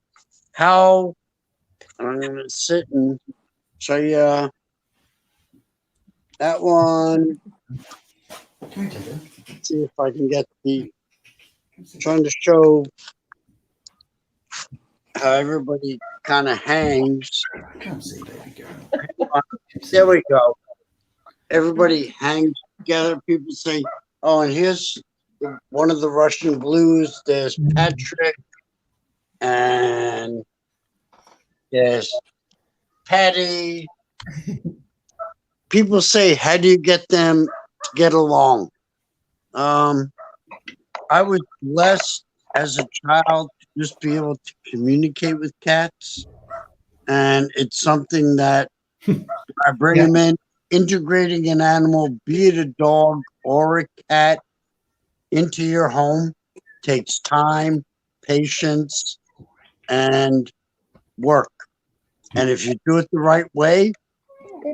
how, I'm going to sit and show you that one. See if I can get trying to show how everybody kind of hangs. Come see, baby girl. There we go. Everybody hangs together. People say, oh, and here's one of the Russian blues. There's Patrick and there's Patty. People say, how do you get them to get along? I was blessed as a child to just be able to communicate with cats. And it's something that I bring them in, integrating an animal, be it a dog or a cat, into your home takes time, patience, and work. And if you do it the right way,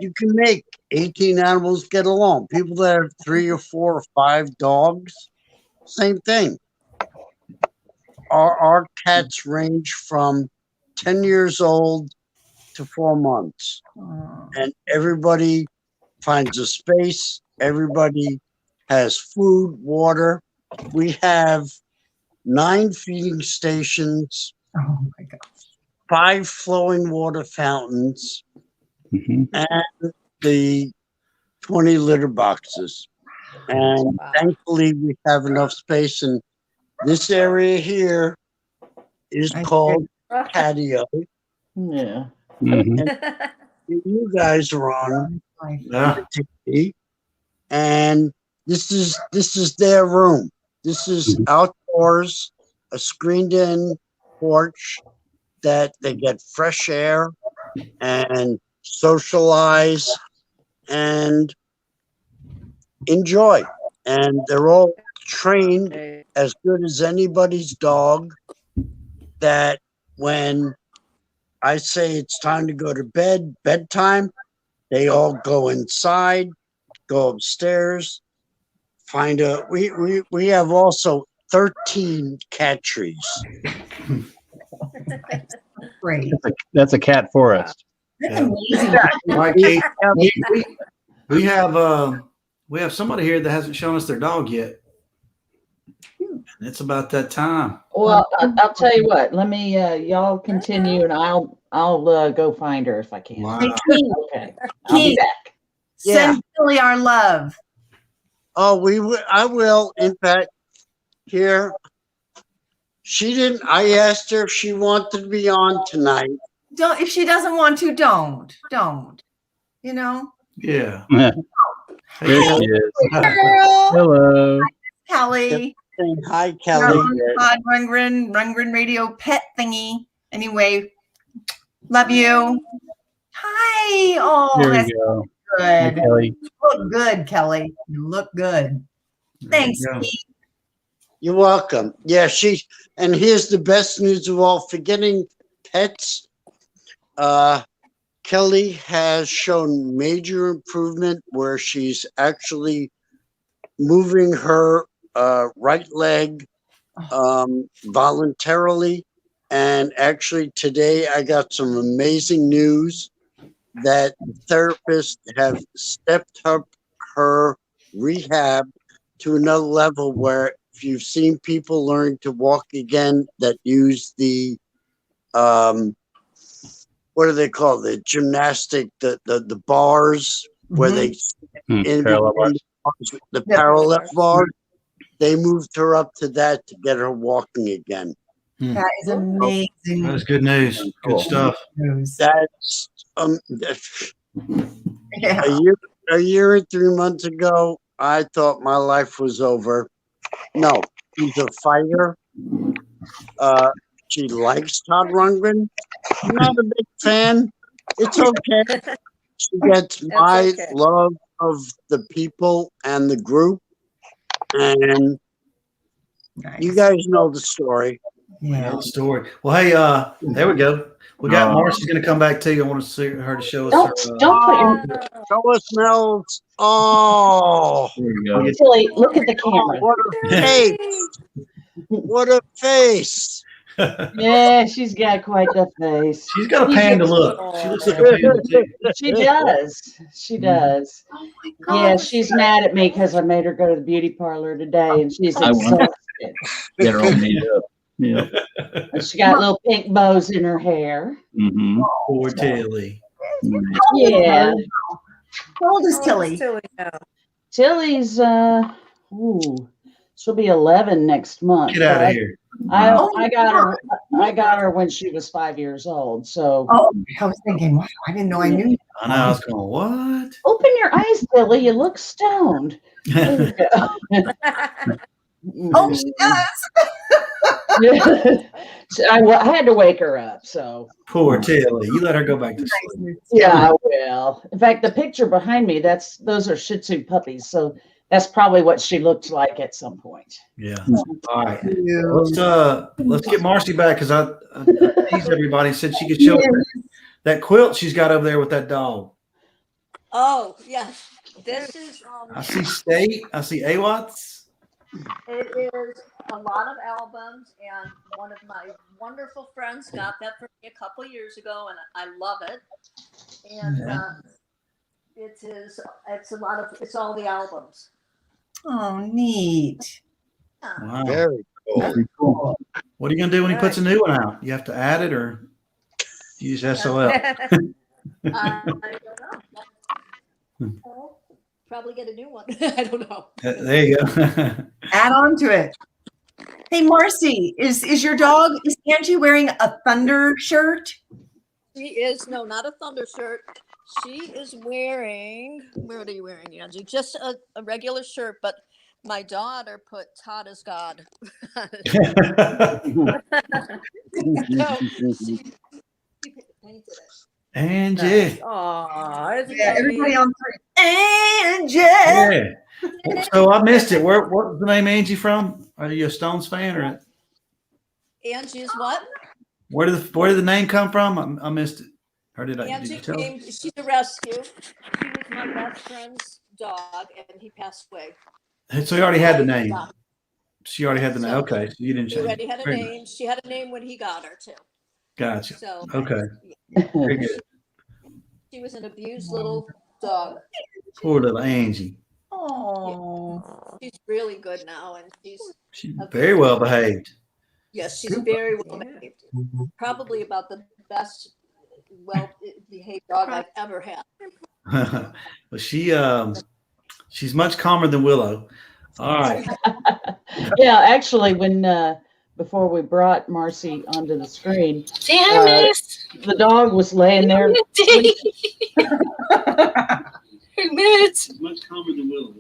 you can make 18 animals get along. People that have 3 or 4 or 5 dogs, same thing. Our cats range from 10 years old to 4 months. And everybody finds a space. Everybody has food, water. We have 9 feeding stations, Oh my God. 5 flowing water fountains, and the 20 litter boxes. And thankfully, we have enough space. And this area here is called patio. Yeah. And you guys are on TV, and this is their room. This is outdoors, a screened-in porch that they get fresh air and socialize and enjoy. And they're all trained as good as anybody's dog, that when I say it's time to go to bed, bedtime, they all go inside, go upstairs, find we have also 13 cat trees. Great. That's a cat forest. That's amazing. Right, Keith. We have somebody here that hasn't shown us their dog yet. And it's about that time. Well, I'll tell you what. Let me y'all continue, and I'll go find her if I can. Wow. Hey, Keith, Okay, I'll be Keith, back. send Billy our love. Oh, I will. In fact, here, she didn't. I asked her if she wanted to be on tonight. Don't, if she doesn't want to, don't. You know? Yeah. There she is. Girl. Hello. Kelly. Saying hi, Kelly. Todd Rundgren Radio pet thingy. Anyway, love you. Hi. Oh, There that's we go. Hi, good. Kelly. You look good, Kelly. You look good. Thanks, you go. Keith. You're welcome. Yeah, and here's the best news of all. Forgetting pets, Kelly has shown major improvement where she's actually moving her right leg voluntarily, And actually today I got some amazing news that therapists have stepped up her rehab to another level where if you've seen people learn to walk again that use the what do they call it? The gymnastic, the bars where they Parallel bars. the parallel bars. They moved her up to that to get her walking again. That is amazing. That is good news. Good stuff. That's Yeah. a year and 3 months ago, I thought my life was over. No, she's a fighter. She likes Todd Rundgren. I'm not a big fan. It's okay. She gets my love of the people and the group. And you guys know the story. Yeah, the story. Well, hey, there we go. We got Marcy's going to come back too. I want to see her to show us. Don't put your Show us Mel's. Oh, There you go. Tilly, look at the camera. what a face! What a face! Yeah, she's got quite the face. She's got a panda look. She looks like a panda too. She does. She does. Yeah, she's mad at me because I made her go to the beauty parlor today, and she's I wonder. exhausted. Get her all made up. Yeah. She got little pink bows in her hair. Mm-hmm. Poor Tilly. Yeah. How old is Tilly? Tilly's she'll be 11 next month. Get out of here. I got her when she was 5 years old. So I was thinking, wow, I didn't know I knew you. I know. I was going, what? open your eyes, Tilly. You look stoned. There you go. Oh, she does. I had to wake her up. So Poor Tilly. You let her go back to sleep. yeah, I will. In fact, the picture behind me, those are Shih Tzu puppies. So that's probably what she looked like at some point. Yeah. All right. Let's get Marcy back because I teased everybody, said she could show her that quilt she's got over there with that dog. Oh, yes. This is I see State. I see Awatts. it is a lot of albums, and one of my wonderful friends got that for me a couple years ago, and I love it. And it's all the albums. Oh, neat. Wow. Very cool. What are you gonna do when he puts a new one out? You have to add it or use SOL? I don't know. Probably get a new one. I don't know. There you go. Add on to it. Hey, Marcy, is Angie wearing a Thunder shirt? She is not a Thunder shirt. She is wearing. What are you wearing, Angie? Just a regular shirt, but my daughter put Todd as God. She painted it. Angie. Aw, Yeah, everybody on three. Angie. Yeah. So I missed it. What was the name Angie from? Are you a Stones fan or Angie is what? where did the name come from? I missed it. Or did Angie you tell? came. She's a rescue. She was my best friend's dog, and he passed away. So you already had the name. She already had the name. Okay, so you didn't She change. already had a Very name. She had a name when he got her too. Gotcha. So Okay. Very good. she was an abused little dog. Poor little Angie. Oh. She's really good now, and She's very well behaved. yes, she's very well behaved. Probably about the best well behaved dog I've ever had. But she's much calmer than Willow. All right. Yeah, actually, when before we brought Marcy onto the screen, the dog was laying there. She's much calmer than Willow.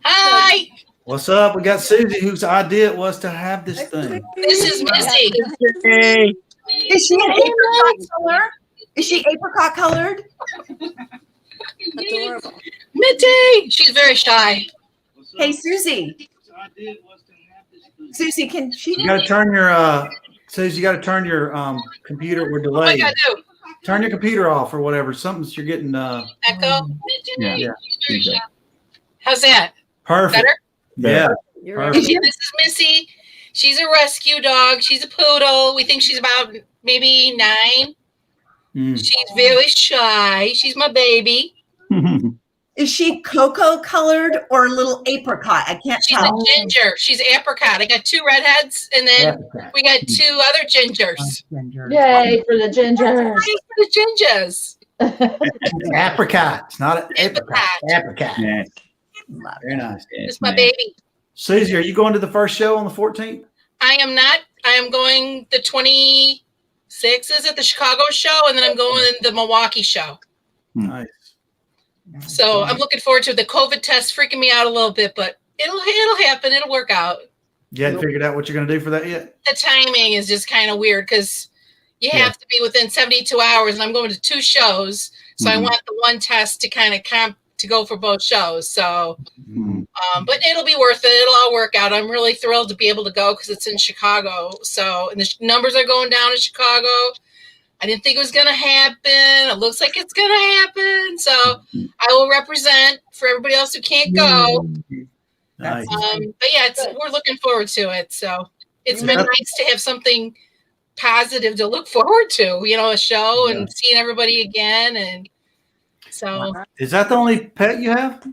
Hi. What's up? We got Susie, whose idea it was to have this thing. This is Missy. Hey, Is she an apricot color? Is she apricot colored? Adorable. Mitty. She's very shy. Hey, Susie. Susie, can she? You got to turn your Susie. You got to turn your computer. We're What do delayed. I gotta do? Turn your computer off or whatever. Something's you're getting. Echo. Yeah. Yeah. She's very shy. How's that? Perfect. Better? Yeah. You're Perfect. Okay, this is Missy. She's a rescue dog. She's a poodle. We think she's about maybe 9. She's very shy. She's my baby. Is she cocoa colored or a little apricot? I can't She's tell. a ginger. She's apricot. I got 2 redheads, and then we got 2 other gingers. Yay for the ginger. Yay for the gingers. Apricot. It's not an apricot. Apricot. Yeah. Very nice. It's my baby. Susie, are you going to the first show on the 14th? I am not. I am going the 26th. Is it the Chicago show? And then I'm going the Milwaukee show. Nice. So I'm looking forward to it. The COVID test freaking me out a little bit, but it'll happen. It'll work out. You hadn't figured out what you're going to do for that yet? The timing is just kind of weird because you have to be within 72 hours, and I'm going to 2 shows. So I want the one test to kind of to go for both shows. So, but it'll be worth it. It'll all work out. I'm really thrilled to be able to go because it's in Chicago. So, and the numbers are going down in Chicago. I didn't think it was going to happen. It looks like it's going to happen. So I will represent for everybody else who can't go. Nice. But yeah, we're looking forward to it. So it's been nice to have something positive to look forward to, a show and seeing everybody again. And so. Is that the only pet you have?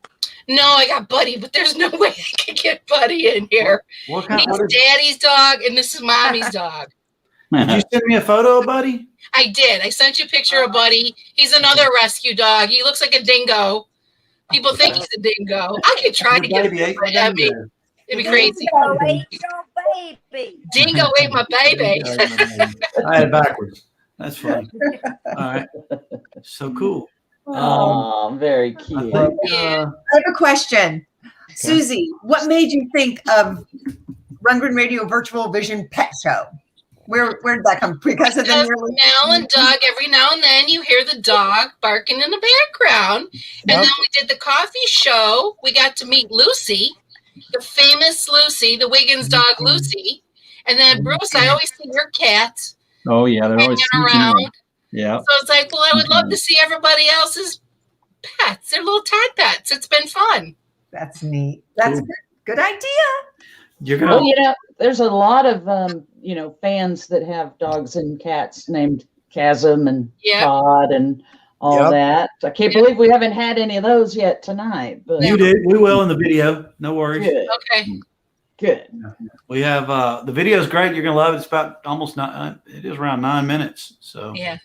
No, I got Buddy, but there's no way I can get Buddy in here. What kind? He's Daddy's dog, and this is Mommy's dog. Did you send me a photo of Buddy? I did. I sent you a picture of Buddy. He's another rescue dog. He looks like a dingo. People think he's a dingo. I could try to get him. It'd be crazy. Dingo ate your baby. Dingo ate my baby. I had it backwards. That's funny. All right. So cool. Oh, very cute. I have a question. Susie, what made you think of Rundgren Radio Virtual Vision Pet Show? Where did that come from? Because of Mel and Doug, every now and then you hear the dog barking in the background. And then we did the coffee show. We got to meet Lucy, the famous Lucy, the Wiggins dog Lucy. And then Bruce, I always see your cat. Oh yeah, they're always around. Yeah. So it's like, well, I would love to see everybody else's pets. They're little Todd pets. It's been fun. That's neat. That's good idea. You're gonna. Well, there's a lot of fans that have dogs and cats named Chasm and Todd and all that. I can't believe we haven't had any of those yet tonight. But you did. We will in the video. No worries. Good. Okay. Good. We have the video is great. You're gonna love it. It's about almost it is around 9 minutes. So yeah.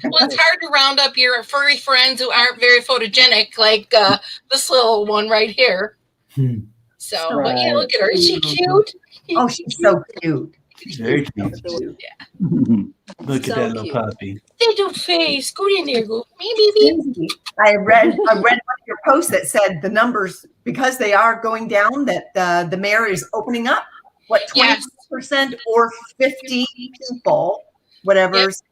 Well, it's hard to round up your furry friends who aren't very photogenic, like this little one right here. So, but yeah, look at her. Is she cute? Oh, she's so cute. Very cute. Yeah. Look at that little puppy. Little face. Go in there, go. Me, baby. I read one of your posts that said the numbers, because they are going down, that the mayor is opening up. What, 20% or 50 people, whatever's.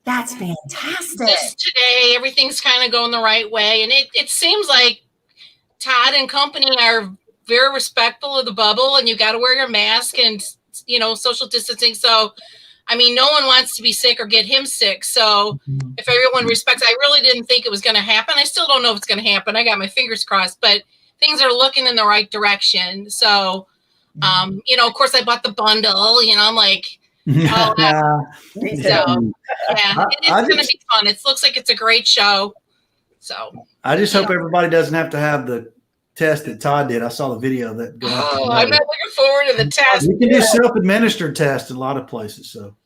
That's fantastic. Just today, everything's kind of going the right way, and it seems like Todd and company are very respectful of the bubble, and you got to wear your mask and social distancing. So, I mean, no one wants to be sick or get him sick. So, if everyone respects, I really didn't think it was going to happen. I still don't know if it's going to happen. I got my fingers crossed, but things are looking in the right direction. So, of course, I bought the bundle. I'm like. So yeah, it's going to be fun. It looks like it's a great show. So I just hope everybody doesn't have to have the test that Todd did. I saw the video that. I'm not looking forward to the test. You can do self-administered tests in a lot of places. So.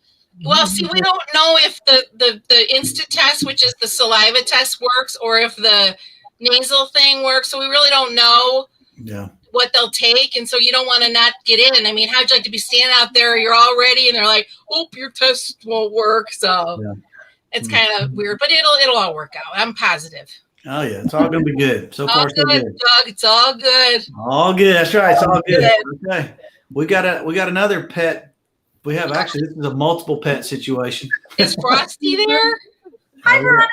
Well, see, we don't know if the instant test, which is the saliva test, works, or if the nasal thing works. So we really don't know. Yeah. What they'll take, and so you don't want to not get in. I mean, how'd you like to be standing out there? You're all ready, and they're like, "Oh, your test won't work." So it's kind of weird, but it'll all work out. I'm positive. Oh yeah, it's all gonna be good. So far, so good. Doug, it's all good. All good. That's right. It's all good. Okay, we got another pet. We have actually this is a multiple pet situation. Is Frosty there? Hi, Veronica.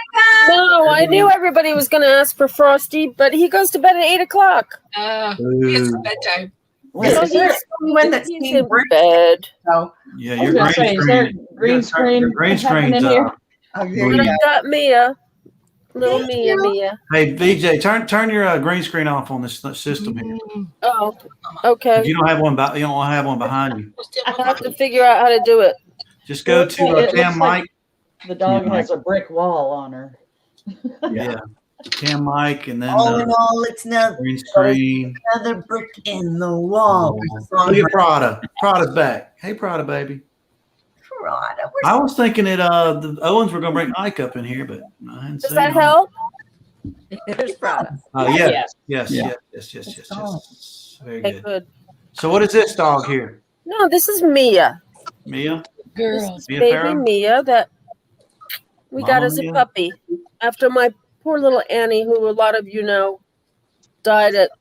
No, I knew everybody was going to ask for Frosty, but he goes to bed at 8 o'clock. It's bedtime. He's in bed. So, yeah, your green screen. Green screen. Your green screen's But I've got Mia. Little Thank Mia, you. Mia. Hey, VJ, turn your green screen off on this system here. Oh, okay. You don't have one. You don't have one behind you. I have to figure out how to do it. Just go It to looks Cam like Mike. the dog Yeah, has a brick wall on her. Yeah, Cam Mike, and then All in all, it's another green screen. brick in the wall. Look at Prada. Prada's back. Hey, Prada, baby. Prada. I was thinking that the Owens were going to bring Ike up in here, but I hadn't Does seen that him. help? There's Prada. Yes. Yeah. Yes. Very Okay, good. good. So what is this dog here? No, this is Mia. Mia? This is Mia baby Farrow? Mia that we got Mama as a Mia? puppy after my poor little Annie, who a lot of you know, died at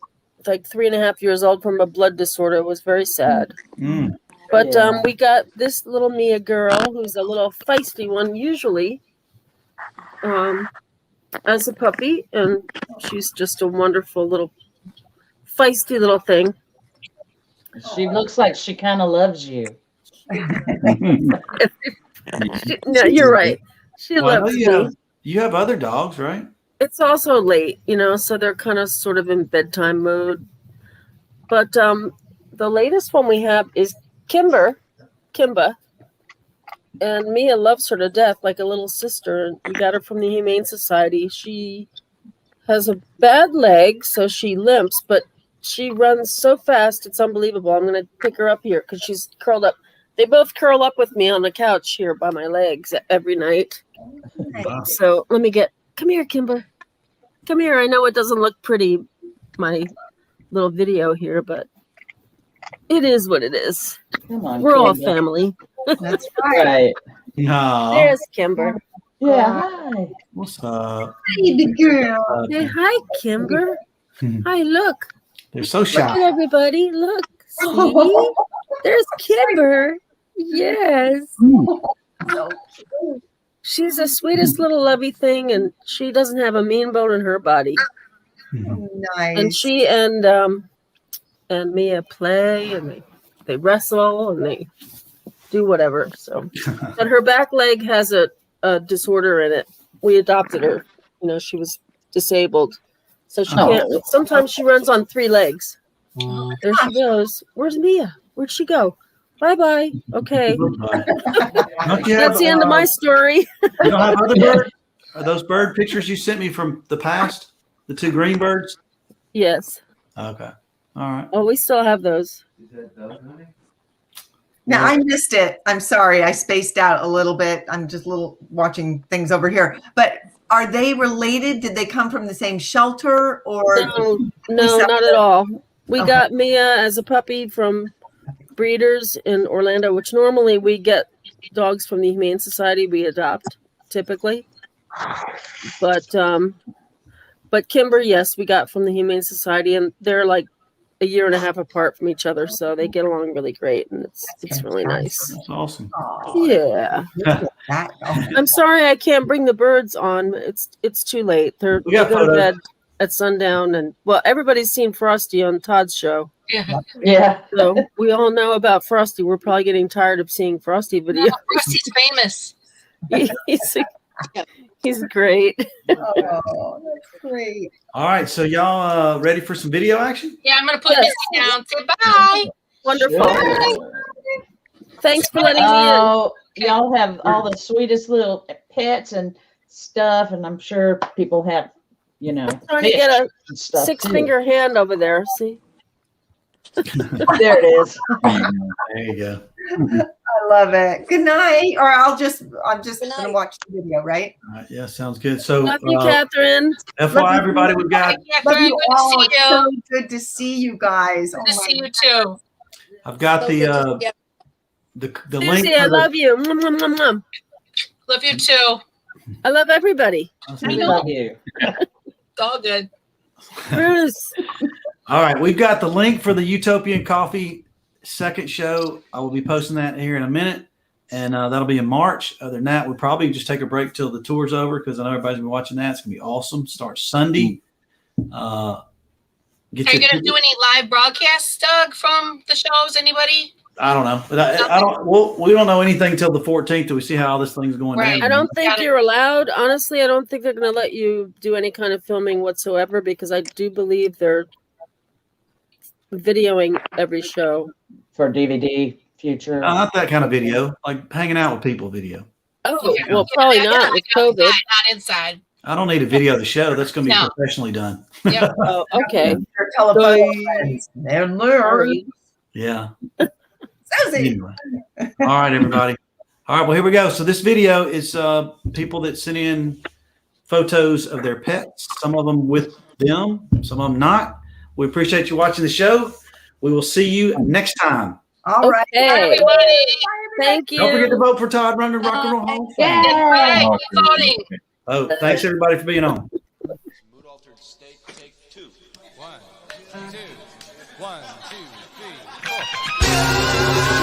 like 3.5 years old from a blood disorder. It was very sad. Mm. But Yeah. we got this little Mia girl who's a little feisty one usually as a puppy, and she's just a wonderful little feisty little thing. She looks like she kind of loves you. No, you're right. She Well, I know loves you me. have, you have other dogs, right? It's also late, so they're kind of sort of in bedtime mode. But the latest one we have is Kimba, and Mia loves her to death, like a little sister. We got her from the Humane Society. She has a bad leg, so she limps, but she runs so fast, it's unbelievable. I'm going to pick her up here because she's curled up. They both curl up with me on the couch here by my legs every night. Wow. So let me come here, Kimber. Come here. I know it doesn't look pretty, my little video here, but it is what it is. Come on, We're all Kimber. family. That's right. Right. No. There's Kimber. Yeah. Hi. What's up? Baby girl. Say hi, Kimber. Hi, look. They're so Look at shy. everybody. Look. See? There's Kimber. Yes. She's the sweetest little lovey thing, and she doesn't have a mean bone in her body. Nice. And she and Mia play, and they wrestle, and they do whatever. So, but her back leg has a disorder in it. We adopted her. She was disabled, so she can't. Sometimes she runs on 3 legs. There she goes. Where's Mia? Where'd she go? Bye. Okay. That's the end of my story. You don't have other birds? Are those bird pictures you sent me from the past? The 2 green birds? Yes. Okay. All right. Oh, we still have those. Now I missed it. I'm sorry. I spaced out a little bit. I'm just watching things over here. But are they related? Did they come from the same shelter or? No, not at all. We got Mia as a puppy from breeders in Orlando, which normally we get dogs from the Humane Society. We adopt typically, but Kimber, yes, we got from the Humane Society, and they're like a year and a half apart from each other, so they get along really great, and it's really nice. That's awesome. Yeah. I'm sorry I can't bring the birds on. It's too late. They go to bed at sundown, and everybody's seen Frosty on Todd's show. Yeah. So we all know about Frosty. We're probably getting tired of seeing Frosty videos. Frosty's famous. He's great. Oh, that's great. All right. So y'all ready for some video action? Yeah, I'm gonna put Missy down. Say bye. Wonderful. Sure. Thanks for letting me in. Y'all have all the sweetest little pets and stuff, and I'm sure people have, Trying to get a 6-finger hand over there. See? There it is. There you go. I love it. Good night. Or I'm just gonna watch the video, right? All right. Yeah, sounds good. So, Love you, Catherine. FYI, everybody, we've got. Love you Good to all. see It's you. so good to see you guys. Good to see you too. I've got the link. Lucy, I love you. Mwah, mwah, mwah, mwah. Love you too. I love everybody. We love you. It's all good. Bruce. All right, we've got the link for the Utopian Coffee second show. I will be posting that here in a minute, and that'll be in March. Other than that, we'll probably just take a break till the tour's over because I know everybody's been watching that. It's gonna be awesome. Starts Sunday. Are you gonna do any live broadcasts, Doug, from the shows? Anybody? I don't know, but I don't. Well, we don't know anything till the 14th till we see how all this thing's going Right. down. I don't think you're allowed. Honestly, I don't think they're going to let you do any kind of filming whatsoever because I do believe they're videoing every show for DVD future. Not that kind of video, like hanging out with people video. Oh, well, probably not with COVID. Not inside. I don't need a video of the show. That's going to be No. professionally done. Yep. Oh, okay. Their telephone friends. They're nerds. Yeah. Susie. Anyway. All right, everybody. All right, well, here we go. So this video is people that sent in photos of their pets, some of them with them, some of them not. We appreciate you watching the show. We will see you next time. All right. Okay. Bye, everybody. Thank you. Don't forget to vote for Todd Rundgren Rock and Roll Hall of Fame. Yeah. Right. Keep voting. Oh, thanks everybody for being on. Mood altered state, take 2. 1, 2, 1, 2, 3, 4.